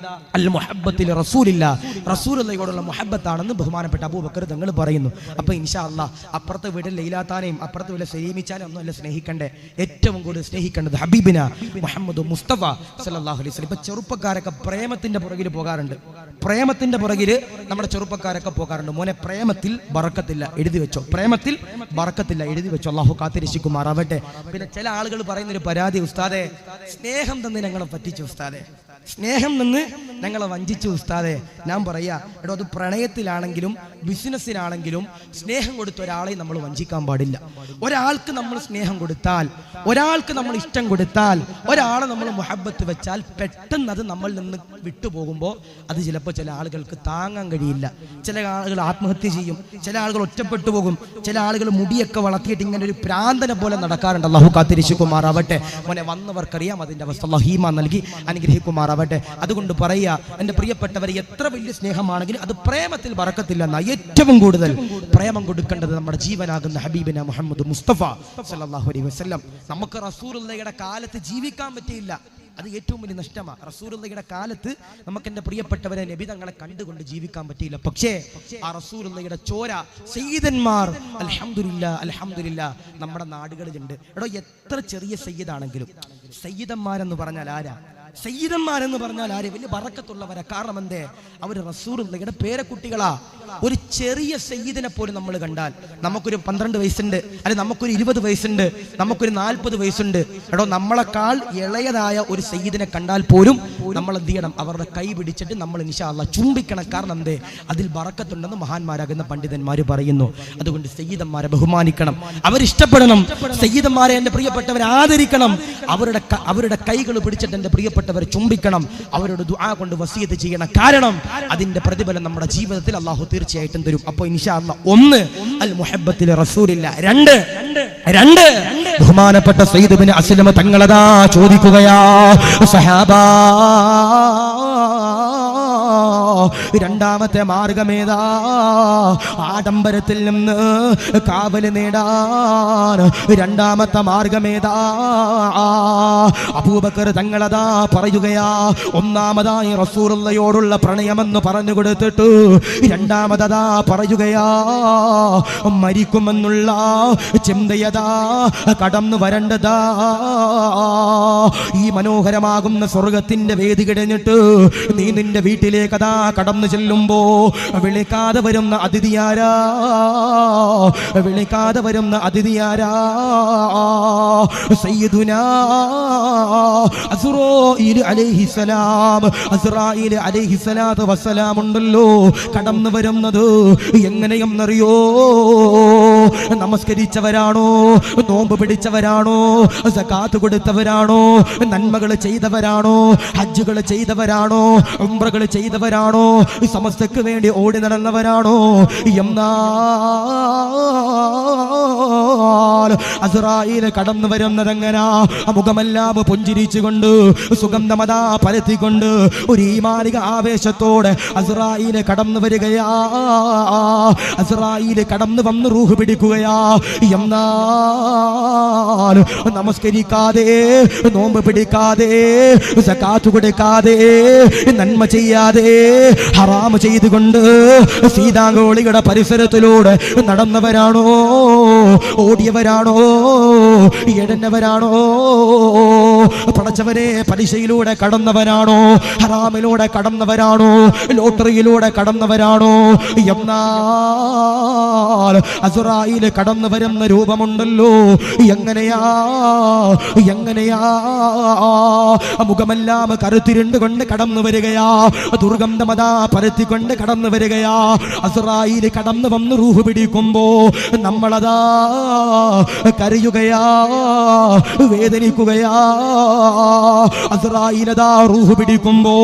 അൽ മുഹബ്ബത്തിൽ റസൂലില്ല, റസൂലുള്ളാഹിയോടുള്ള മുഹബ്ബത്താണെന്ന് ബഹുമാനപ്പെട്ട അബൂബക്കർ തങ്ങൾ പറയുന്നു. അപ്പൊ ഇൻഷാ അല്ലാഹ് അപ്പുറത്തെ വീട്ടിൽ ലൈലാത്താനെയും അപ്പുറത്തെ വീട്ടിൽ സലീമിച്ചാനെയും ഒന്നുമല്ല സ്നേഹിക്കണ്ടേ, ഏറ്റവും കൂടുതൽ സ്നേഹിക്കേണ്ടത് ഹബീബിന മുഹമ്മദ് മുസ്തഫ സല്ലല്ലാഹു അലൈഹി വസല്ലം. ഇപ്പൊ ചെറുപ്പക്കാരൊക്കെ പ്രേമത്തിന്റെ പുറകിൽ പോകാറുണ്ട്. നമ്മുടെ ചെറുപ്പക്കാരൊക്കെ പോകാറുണ്ട്. മോനെ, പ്രേമത്തിൽ ബറക്കത്തില്ല, എഴുതി വെച്ചോ. പ്രേമത്തിൽ ബറക്കത്തില്ല, എഴുതി വെച്ചോ. അല്ലാഹു കാത്തിരക്ഷിക്കുമാറാവട്ടെ. പിന്നെ ചില ആളുകൾ പറയുന്നൊരു പരാതി, ഉസ്താദെ സ്നേഹം തന്ന് ഞങ്ങളെ പറ്റിച്ചു ഉസ്താദെ, സ്നേഹം നിന്ന് ഞങ്ങളെ വഞ്ചിച്ചു ഉസ്താദെ. ഞാൻ പറയാ, എടോ, അത് പ്രണയത്തിലാണെങ്കിലും ബിസിനസ്സിലാണെങ്കിലും സ്നേഹം കൊടുത്ത ഒരാളെ നമ്മൾ വഞ്ചിക്കാൻ പാടില്ല. ഒരാൾക്ക് നമ്മൾ സ്നേഹം കൊടുത്താൽ, ഒരാൾക്ക് നമ്മൾ ഇഷ്ടം കൊടുത്താൽ, ഒരാളെ നമ്മൾ മുഹബ്ബത്ത് വെച്ചാൽ പെട്ടെന്ന് അത് നമ്മൾ നിന്ന് വിട്ടുപോകുമ്പോൾ അത് ചിലപ്പോൾ ചില ആളുകൾക്ക് താങ്ങാൻ കഴിയില്ല. ചില ആളുകൾ ആത്മഹത്യ ചെയ്യും, ചില ആളുകൾ ഒറ്റപ്പെട്ടു പോകും, ചില ആളുകൾ മുടിയൊക്കെ വളർത്തിയിട്ട് ഇങ്ങനെ ഒരു പ്രാന്തനെ പോലെ നടക്കാറുണ്ട്. അല്ലാഹു കാത്തിരക്ഷിക്കുമാറാവട്ടെ. മോനെ, വന്നവർക്കറിയാം അതിന്റെ അവസ്ഥ. അല്ലാഹു ഈമാൻ നൽകി അനുഗ്രഹിക്കുമാറാവട്ടെ. അതുകൊണ്ട് പറയാ, എന്റെ പ്രിയപ്പെട്ടവരെ, എത്ര വലിയ സ്നേഹമാണെങ്കിലും അത് പ്രേമത്തിൽ ബറക്കത്തില്ലെന്ന. ഏറ്റവും കൂടുതൽ പ്രേമം കൊടുക്കേണ്ടത് നമ്മുടെ ജീവനാകുന്ന ഹബീബിന മുഹമ്മദ് മുസ്തഫ സല്ലല്ലാഹു അലൈഹി വസല്ലം. നമുക്ക് റസൂലുള്ളാഹിയുടെ കാലത്ത് ജീവിക്കാൻ പറ്റിയില്ല, അത് ഏറ്റവും വലിയ നഷ്ടമാണ്. റസൂലുള്ളാഹിയുടെ കാലത്ത് നമുക്ക് എന്റെ പ്രിയപ്പെട്ടവരെ നബി തങ്ങളെ കണ്ടുകൊണ്ട് ജീവിക്കാൻ പറ്റിയില്ല. പക്ഷേ ആ റസൂലുള്ളാഹിയുടെ ചോര സയ്യിദന്മാർ അൽഹംദുലില്ലാ നമ്മുടെ നാടുകളിലുണ്ട്. എടോ, എത്ര ചെറിയ സയ്യിദാണെങ്കിലും സയ്യിദന്മാരെന്ന് പറഞ്ഞാൽ ആരാ? സയ്യിദന്മാരെന്ന് പറഞ്ഞാൽ ആര്? വലിയ ബറക്കത്തുള്ളവരാ. കാരണം എന്തേ? അവർ റസൂലുള്ളാഹിയുടെ പേരക്കുട്ടികളാ. ഒരു ചെറിയ സയ്യിദിനെ പോലും നമ്മൾ കണ്ടാൽ, നമുക്കൊരു 12 വയസ്സുണ്ട്, അല്ലെ നമുക്കൊരു 20 വയസ്സുണ്ട്, നമുക്കൊരു 40 വയസ്സുണ്ട്, എടോ, നമ്മളെക്കാൾ ഇളയതായ ഒരു സയ്യിദിനെ കണ്ടാൽ പോലും നമ്മൾ എന്ത് ചെയ്യണം? അവരുടെ കൈ പിടിച്ചിട്ട് നമ്മൾ ഇൻഷാ അല്ലാഹ് ചുംബിക്കണം. കാരണം എന്തേ? അതിൽ ബറക്കത്തുണ്ടെന്ന് മഹാന്മാരാകുന്ന പണ്ഡിതന്മാർ പറയുന്നു. അതുകൊണ്ട് സയ്യിദന്മാരെ ബഹുമാനിക്കണം, അവരിഷ്ടപ്പെടണം. സയ്യിദന്മാരെ എന്റെ പ്രിയപ്പെട്ടവരെ ആദരിക്കണം. അവരുടെ കൈകൾ പിടിച്ചിട്ട് എന്റെ പ്രിയപ്പെട്ടവരെ ചുംബിക്കണം. അവരോട് ദുആ കൊണ്ട് വസിയത്ത് ചെയ്യണം. കാരണം അതിന്റെ പ്രതിഫലം നമ്മുടെ ജീവിതത്തിൽ അല്ലാഹു തീർച്ചയായിട്ടും തരും. അപ്പോൾ ഇൻഷാ അല്ലാഹ്, ഒന്ന് അൽ മുഹബ്ബത്തിൽ റസൂലില്ല, രണ്ട് ബഹുമാനപ്പെട്ട സയ്യിദ് ഇബ്നു അസ്ലമ തങ്ങളതാ ചോദിക്കുകയാ, സഹാബാ, രണ്ടാമത്തെ മാർഗമേതാ? ആഡംബരത്തിൽ നിന്ന് കാവല് നേടാൻ രണ്ടാമത്തെ മാർഗമേതാ? അബൂബക്കർ തങ്ങളതാ പറയുകയാ, ഒന്നാമതായി റസൂലുള്ളാഹിയോടുള്ള പ്രണയമെന്ന് പറഞ്ഞു കൊടുത്തിട്ട് രണ്ടാമതാ പറയുകയാ, മരിക്കുമെന്നുള്ള ചിന്തയതാ കടന്നു വരേണ്ടതാ. ഈ മനോഹരമാകുന്ന സ്വർഗത്തിന്റെ വേദി കിടന്നിട്ട് നീ നിന്റെ വീട്ടിലേക്കതാ കടന്നു ചെല്ലുമ്പോ വിളിക്കാതെ വരുന്ന അതിഥിയാരാ? വിളിക്കാതെ വരുന്ന അതിഥിയാരാ? സയ്യിദുനാ അസ്റായീൽ അലൈഹിസ്സലാം. അസ്റായീൽ അലൈഹിസ്സലാത്തു വസ്സലാം ഉണ്ടല്ലോ, കടന്നു വരുന്നത് എങ്ങനെയെന്നറിയോ? നമസ്കരിച്ചവരാണോ? നോമ്പ് പിടിച്ചവരാണോ? സകാത്ത് കൊടുത്തവരാണോ? നന്മകൾ ചെയ്തവരാണോ? ഹജ്ജുകൾ ചെയ്തവരാണോ? ഉംറകൾ ചെയ്തവരാണോ? സമസ്തക്ക് വേണ്ടി ഓടി നടന്നവരാണോ? അസ്റായീൽ കടന്നു വരുന്നതെങ്ങനാ? മുഖമെല്ലാം പുഞ്ചിരിച്ചുകൊണ്ട് സുഗന്ധമതാ പരത്തിക്കൊണ്ട് ഒരു ഈമാനിക ആവേശത്തോടെ അസ്റായീൽ കടന്നു വരികയാ. അസ്റായീൽ കടന്നു വന്ന് റൂഹ് പിടിക്കുകയാ. എന്നാൽ നമസ്കരിക്കാതെ, നോമ്പ് പിടിക്കാതെ, സകാത്ത് കൊടുക്കാതെ, നന്മ ചെയ്യാതെ, ഹറാം ചെയ്തുകൊണ്ട് സീതാങ്കോളിയുടെ പരിസരത്തിലൂടെ നടന്നവരാണോ? ഓടിയവരാണോ? എടഞ്ഞവരാണോ? പടച്ചവരെ പലിശയിലൂടെ കടന്നവനാണോ, ഹറാമിലൂടെ കടന്നവരാണോ, ലോട്ടറിയിലൂടെ കടന്നവരാണോ? എന്നാൽ അസ്റായീൽ കടന്നു വരുന്ന രൂപമുണ്ടല്ലോ, എങ്ങനെയാ മുഖമെല്ലാം കറുത്തിരുണ്ടുകൊണ്ട് കടന്നു വരികയാ, ദുർഗന്ധമതാ പരത്തിക്കൊണ്ട് കടന്നു വരികയാ. അസ്റായീൽ കടന്നു വന്ന് റൂഹ് പിടിക്കുമ്പോ നമ്മളതാ കരയുകയാ, വേദനിക്കുകയാ. അസ്റായീലതാ റൂഹ് പിടിക്കുമ്പോ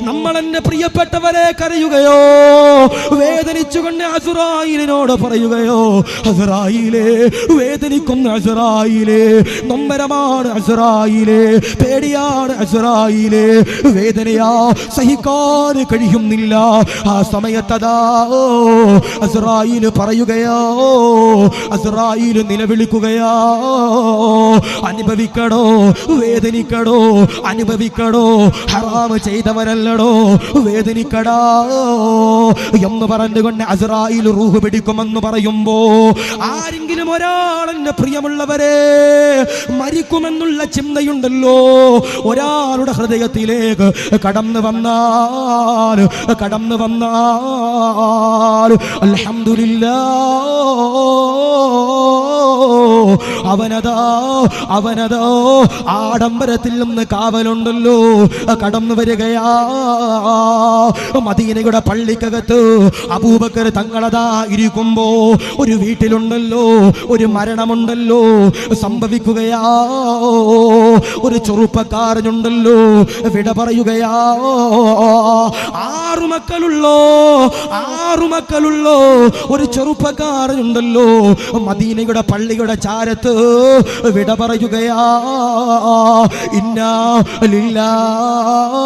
നമ്മൾ എന്റെ പ്രിയപ്പെട്ടവരെ കരയുകയോ, വേദനിച്ചുകൊണ്ട് അസ്റായീലിനോട് പറയുകയോ, അസ്റായീലേ, വേദനിക്കുന്ന അസ്റായീലേ, നൊമ്പരമാണ് അസ്റായീലേ, പേടിയാണ് അസ്റായീലേ, വേദനയാ സഹിക്കാൻ കഴിയുന്നില്ല. ആ സമയത്തതാ അസ്റായീൽ പറയുകയോ, അസ്റായീൽ നിലവിളിക്കുകയോ, അനുഭവിക്കടോ, വേദനിക്കടോ, അനുഭവിക്കടോ, ഹറാം ചെയ്തവനല്ലടോ, വേദനിക്കടാ എന്ന് പറഞ്ഞുകൊണ്ട് അസ്റായീൽ റൂഹ് പിടിക്കുമെന്ന് പറയുമ്പോ ആരെങ്കിലും ഒരാൾ എന്റെ പ്രിയമുള്ളവരെ മരിക്കുമെന്നുള്ള ചിന്തയുണ്ടല്ലോ, ഒരാളുടെ ഹൃദയത്തിലേക്ക് കടന്നു വന്നാൽ അൽഹംദുലില്ലാഹ്, അവനതാ ആഡംബരത്തിൽ നിന്ന് കാവലുണ്ടല്ലോ, കടന്നു വരികയാ. മദീനയുടെ പള്ളിക്കകത്ത് അബൂബക്കർ തങ്ങളതാ ഇരിക്കുമ്പോ ഒരു വീട്ടിലുണ്ടല്ലോ ഒരു മരണമുണ്ടല്ലോ സംഭവിക്കുകയാ. ഒരു ചെറുപ്പക്കാരനുണ്ടല്ലോ വിട പറയുകയാ. 6 മക്കളുള്ളോ ഒരു ചെറുപ്പക്കാരനുണ്ടല്ലോ മദീനയുടെ പള്ളിയുടെ ചാരത്ത് വിട പറയുകയാ. ഇന്നാ ലില്ലാഹ്.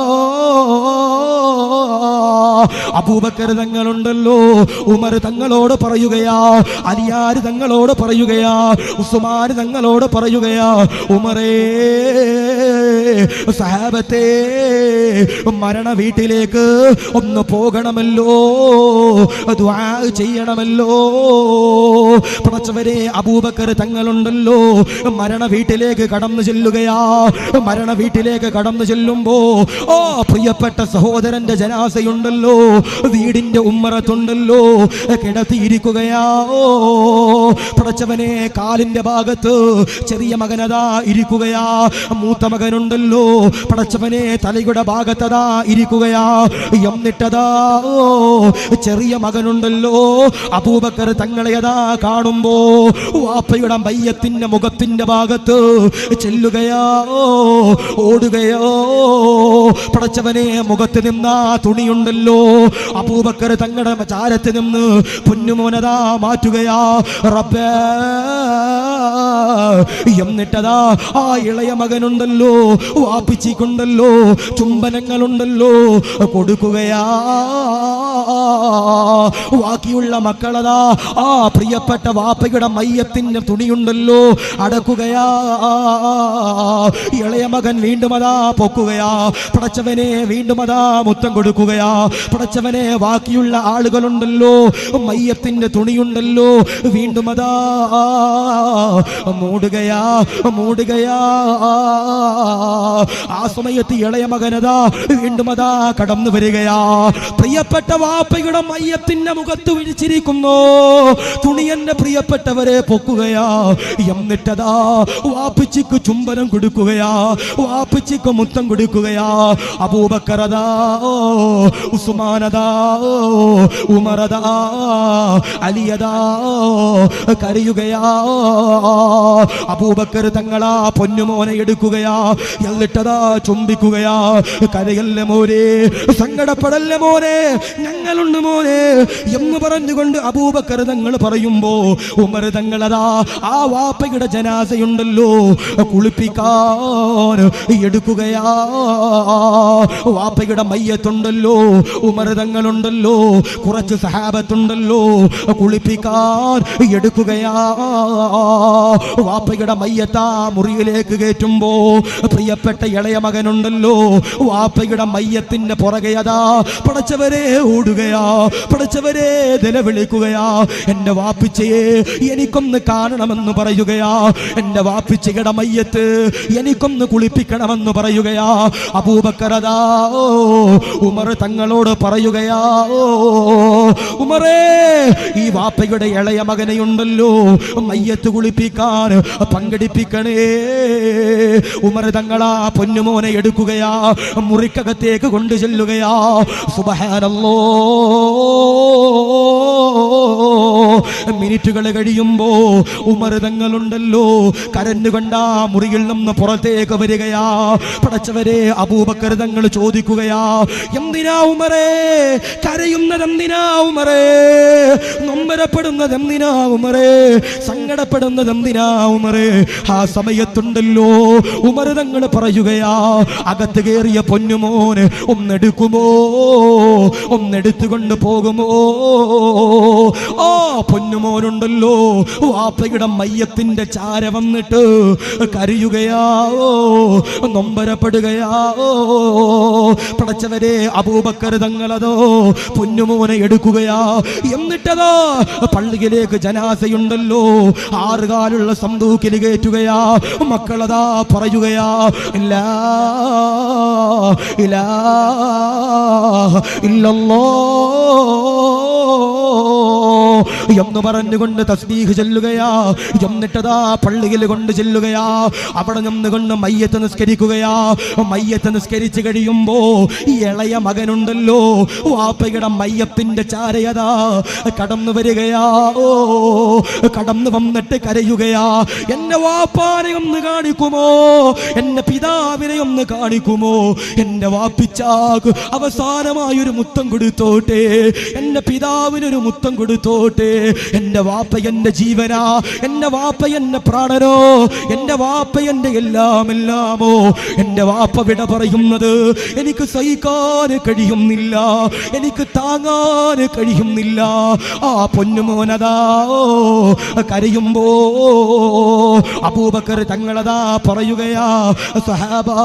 അബൂബക്കർ തങ്ങളുണ്ടല്ലോ ഉമർ തങ്ങളോട് പറയുകയാ, അലിയാർ തങ്ങളോട് പറയുകയാ, ഉസ്മാൻ തങ്ങളോട് പറയുകയാ, ഉമറേ, സഹാബത്തെ, മരണ വീട്ടിലേക്ക് ഒന്ന് പോകണമല്ലോ, ദുആ ചെയ്യണമല്ലോ. പടച്ചവരെ, അബൂബക്കർ തങ്ങളുണ്ടല്ലോ മരണ വീട്ടിലേക്ക് കടന്നു ചെല്ലുകയാ. മരണ വീട്ടിലേക്ക് കടന്നു ചെല്ലുമ്പോ പ്രിയപ്പെട്ട സഹോദരന്റെ ജനാസയുണ്ടല്ലോ വീടിന്റെ ഉമ്മറത്തുണ്ടല്ലോ കിടത്തിയിരിക്കുകയാ. പടച്ചവനെ, കാലിന്റെ ഭാഗത്ത് ചെറിയ മകനതാ ഇരിക്കുകയാ. മൂത്ത മകനുണ്ടല്ലോ പടച്ചവനെ തലയുടെ ഭാഗത്തതാ ഇരിക്കുകയാ. എന്നിട്ടതാ ചെറിയ മകനുണ്ടല്ലോ അബൂബക്കർ തങ്ങളെയതാ കാണുമ്പോ വാപ്പയുടെ മയ്യത്തിന്റെ മുഖത്തിന്റെ ഭാഗത്ത് ചെല്ലുകയോ ഓടുകയോ. പടച്ചവനെ, മുഖത്ത് നിന്നാ തുണിയുണ്ടല്ലോ അബൂബക്കർ തങ്ങളുടെ ചാരത്ത് നിന്ന് പൊന്നുമോനതാ മാറ്റുകയാ. റബ്ബേ, എന്നിട്ടതാ ആ ഇളയ മകനുണ്ടല്ലോ വാപ്പിച്ചിക്കുണ്ടല്ലോ ചുംബനങ്ങളുണ്ടല്ലോ കൊടുക്കുകയാ. ബാക്കിയുള്ള മക്കളതാ ആ പ്രിയപ്പെട്ട വാപ്പയുടെ മയ്യത്തിന്റെ തുണിയുണ്ടല്ലോ അടക്കുകയാ. ഇളയ മകൻ വീണ്ടും അതാ പൊക്കുകയാ. പടച്ചവനെ, വീണ്ടും അതാ മുത്തം കൊടുക്കുകയാ. പടച്ചവനെ, ബാക്കിയുള്ള ആളുകളുണ്ടല്ലോ മയ്യത്തിന്റെ തുണിയുണ്ടല്ലോ വീണ്ടും അതാ മൂടുകയാ. ആ സമയത്ത് ഇളയ മകനതാ വീണ്ടും അതാ കടന്നു വരികയാ. പ്രിയപ്പെട്ട വാപ്പയുടെ മയ്യത്തിന്റെ മുഖത്ത് വിളിച്ചിരിക്കുന്നു തുണി എന്റെ പ്രിയപ്പെട്ടവരെ പൊക്കുകയാ. എന്നിട്ടതാ വാപ്പിച്ചിക്ക് ചുംബനം കൊടുക്കുകയാ, വാപ്പിച്ചിക്ക് മുത്തം കൊടുക്കുകയാ. അബൂബക്കറതാ, ഉസ്മാനതാ, ഉമറതാ, അലിയതാ കരയുകയാ. അബൂബക്കർ തങ്ങളാ പൊന്നുമോനെ എടുക്കുകയാ. എന്നിട്ടതാ ചുംബിക്കുകയാ. കരയല്ലേ മോനെ, സങ്കടപ്പെടല്ലേ മോനെ, ഞങ്ങളുണ്ട് മോനെ എന്ന് പറഞ്ഞുകൊണ്ട് അബൂബക്കർ തങ്ങൾ പറയുമ്പോ ഉമർ തങ്ങളതാ ആ വാപ്പയുടെ ജനാസയുണ്ടല്ലോ കുളിപ്പിക്കാൻ എടുക്കുകയാ. വാപ്പയുടെ മയ്യത്തുണ്ടല്ലോ ഉമർ തങ്ങളുണ്ടല്ലോ കുറച്ച് സഹാബത്തുണ്ടല്ലോ കുളിപ്പിക്കാൻ എടുക്കുകയാ. വാപ്പയുടെ മയ്യത്താ മുറിയിലേക്ക് കയറ്റുമ്പോ പ്രിയപ്പെട്ട ഇളയ മകനുണ്ടല്ലോ, വാപ്പയുടെ മയ്യത്തിന്റെ പുറകെ അതാ പടച്ചവരെ ഓടുകയാ, പടച്ചവരെ നിലവിളിക്കുകയാ, എന്റെ വാപ്പിച്ചയെ എനിക്കൊന്ന് കാണണമെന്ന് പറയുകയാ, എന്റെ വാപ്പിച്ചയുടെ മയ്യത്ത് എനിക്കൊന്ന് കുളിപ്പിക്കണമെന്ന് പറയുകയാ. അബൂബക്കർ അതാ ഉമർ തങ്ങളോട് പറയുകയാ, ഉമറേ ഈ വാപ്പയുടെ ഇളയ മകനെയുണ്ടല്ലോ മയ്യത്ത് കുളിപ്പിക്കാൻ പങ്കെടുപ്പിക്കണേ. ഉമർ തങ്ങളാ പൊന്നുമോനെ എടുക്കുകയാ, മുറിക്കകത്തേക്ക് കൊണ്ടു ചെല്ലുകയാ. സുബ്ഹാനല്ലാഹ്, മിനിറ്റുകൾ കഴിയുമ്പോ ഉമർ തങ്ങളുണ്ടല്ലോ കരഞ്ഞുകൊണ്ടാ മുറിയിൽ നിന്ന് പുറത്തേക്ക് വരികയാ. പടച്ചവരെ അബൂബക്കർ തങ്ങൾ ചോദിക്കുകയാ, എന്തിനാ ഉമറേ കരയുന്നത്, എന്തിനാ ഉമറേ നൊമ്പരപ്പെടുന്നത്, എന്തിനാ ഉമറേ സങ്കടപ്പെടുന്നത്, എന്തിനാ ഉമറേ? ആ സമയത്തുണ്ടല്ലോ ഉമർ തങ്ങൾ പറയുകയാ, അകത്ത് കയറിയ പൊന്നുമോന് ഒന്നെടുക്കുമോ, ഒന്നെടുത്തുകൊണ്ട് പോകുമോ? ആ പൊന്നുമോനുണ്ടല്ലോ വാപ്പയുടെ മയ്യത്തിന്റെ ചാര വന്നിട്ട് കരയുകയാവോ, നൊമ്പരപ്പെടുകയാവോ. പടച്ചവരെ അബൂബക്കർ തങ്ങളതോ പൊന്നുമോനെ എടുക്കുകയാ. എന്നിട്ടതോ പള്ളിയിലേക്ക് ജനാസയുണ്ടല്ലോ ആറുകാലുള്ള സന്തൂക്കിൽ കയറ്റുകയാ. മക്കളതാ പറയുകയാ, ഇല്ലാ ഇലാഹ ഇല്ലല്ലാഹ് എന്ന് പറഞ്ഞുകൊണ്ട് തസ്ബീഹ് ചൊല്ലുകയാ. എന്നിട്ടതാ പള്ളിയിൽ കൊണ്ട് ചെല്ലുകയാ. അവിടെ നിന്നുകൊണ്ട് മയ്യത്ത് നിസ്കരിക്കുകയാ. മയ്യത്ത് നിസ്കരിച്ച് കഴിയുമ്പോ ഈ ഇളയ മകനുണ്ടല്ലോ വാപ്പയുടെ മയ്യത്തിന്റെ ചാരയതാ കടന്നു വരികയാ. കടന്നു വന്നിട്ട് കരയുകയാ, എന്നെ വാപ്പാനെ ഒന്ന് കാണിക്കുമോ, എന്റെ പിതാവിനെ ഒന്ന് കാണിക്കുമോ, എന്റെ വാപ്പിച്ചാക്ക് അവസാനമായൊരു മുത്തം കൊടുത്തോട്ടെ, എന്റെ പിതാവിനൊരു മുത്തം കൊടുത്തോട്ടെ. എന്റെ വാപ്പ എന്റെ ജീവനാ, എന്റെ വാപ്പ എന്റെ പ്രാണനോ, എന്റെ വാപ്പ എന്റെ എല്ലാമെല്ലാമോ. എന്റെ വാപ്പ വിട പറയുന്നത് എനിക്ക് സഹിക്കാൻ കഴിയുന്നില്ല, എനിക്ക് താങ്ങാൻ കഴിയുന്നില്ല. ആ പൊന്നുമോനതാ കരയുമ്പോ അബൂബക്കർ തങ്ങളതാ പറയുകയാ, സഹാബാ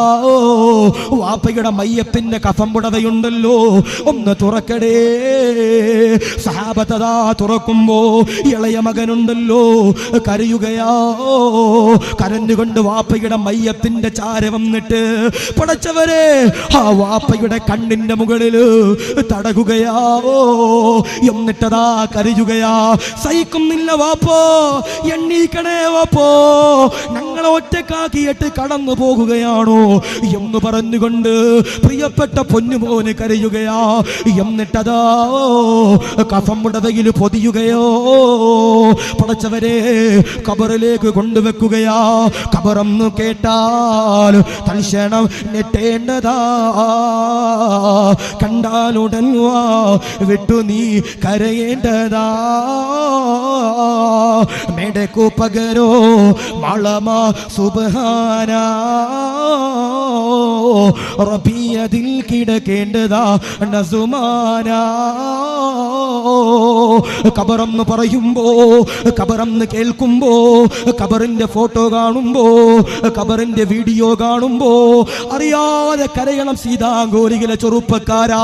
വാപ്പയുടെ മയ്യത്തിന്റെ കഫം പുടവയുണ്ടല്ലോ ഒന്ന് തുറക്കടേ. സഹാബത്തതാ തുറക്കുമ്പോ ഇളയ മകനുണ്ടല്ലോ കരയുകയാ. കരഞ്ഞുകൊണ്ട് വാപ്പയുടെ മയ്യത്തിന്റെ ചാര വന്നിട്ട് പടച്ചവരെ ആ വാപ്പയുടെ കണ്ണിന്റെ മുകളിൽ തടകുകയാ. എന്നിട്ടതാ കരയുകയാ, സഹിക്കുന്നില്ല വാപ്പോ, എണ്ണീക്കണേ വാപ്പോ, ഞങ്ങളെ ഒറ്റക്കാക്കിയിട്ട് കടന്നു പോകുകയാണോ എന്ന് പറഞ്ഞുകൊണ്ട് പ്രിയപ്പെട്ട പൊന്നുമോന് കരയുകയാ. എന്നിട്ടതാ കഫം മുടവയിൽ പൊതിയുകയോ പടച്ചവരെ കബറിലേക്ക് കൊണ്ടുവെക്കുകയാ. കബറെന്ന് കേട്ടാൽ തൽക്ഷണം ഞെട്ടേണ്ടതാ, കണ്ടാലുടൻ വിട്ടു നീ കരയേണ്ടതാ. മേടക്കു പകരോ മളമാ സുബ്ഹാനാ, റബിയതിൽ കിടക്കേണ്ടതാ നസുമാനാ. കബറെന്ന് പറയുമ്പോ, കബറെന്ന് കേൾക്കുമ്പോ, കബറിന്റെ ഫോട്ടോ കാണുമ്പോ, കബറിന്റെ വീഡിയോ കാണുമ്പോ അറിയാതെ കരയണം സീതാങ്കോലിയിലെ ചെറുപ്പക്കാരാ,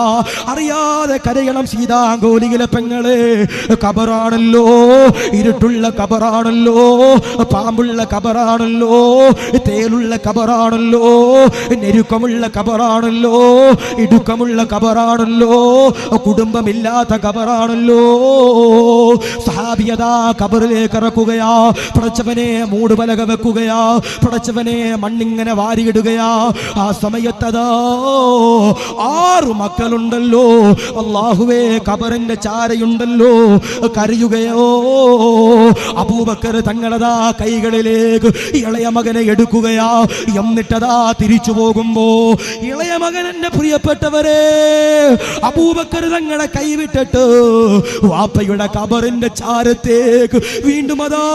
അറിയാതെ കരയണം സീതാങ്കോലിയിലെ പെങ്ങളെ. കബറാണല്ലോ, ഇരുട്ടുള്ള കബറാണല്ലോ, പാമ്പുള്ള കബറാണല്ലോ, തേലുള്ള കബറാണല്ലോ, ഞെരുക്കമുള്ള കബറാണല്ലോ, ഇടുക്കമുള്ള കബറാണല്ലോ, കുടുംബമില്ലാത്ത കബറാണല്ലോ. സഹാബിയതാ കബറിലേക്ക് ഇറക്കുകയാ. പടച്ചവനെ മൂടുപലക വെക്കുകയാ, പടച്ചവനെ മണ്ണിങ്ങനെ വാരിയിടുകയാ. ആ സമയത്തതാ 6 മക്കളുണ്ടല്ലോ, അല്ലാഹുവേ കബറിന്റെ ചാരയുണ്ടല്ലോ കരയുകയോ. അബൂബക്കർ തങ്ങളതാ കൈകളിലേക്ക് ഇളയ മകനെ എടുക്കുകയാ. എന്നിട്ടതാ തിരിച്ചു പോകുമ്പോ ഇളയ മകൻ, എന്റെ പ്രിയപ്പെട്ടവരെ, അബൂബക്കർ തങ്ങളെ കൈവിട്ടിട്ട് വാപ്പയുടെ ഖബറിന്റെ ചാരത്തേക്ക് വീണ്ടും അതാ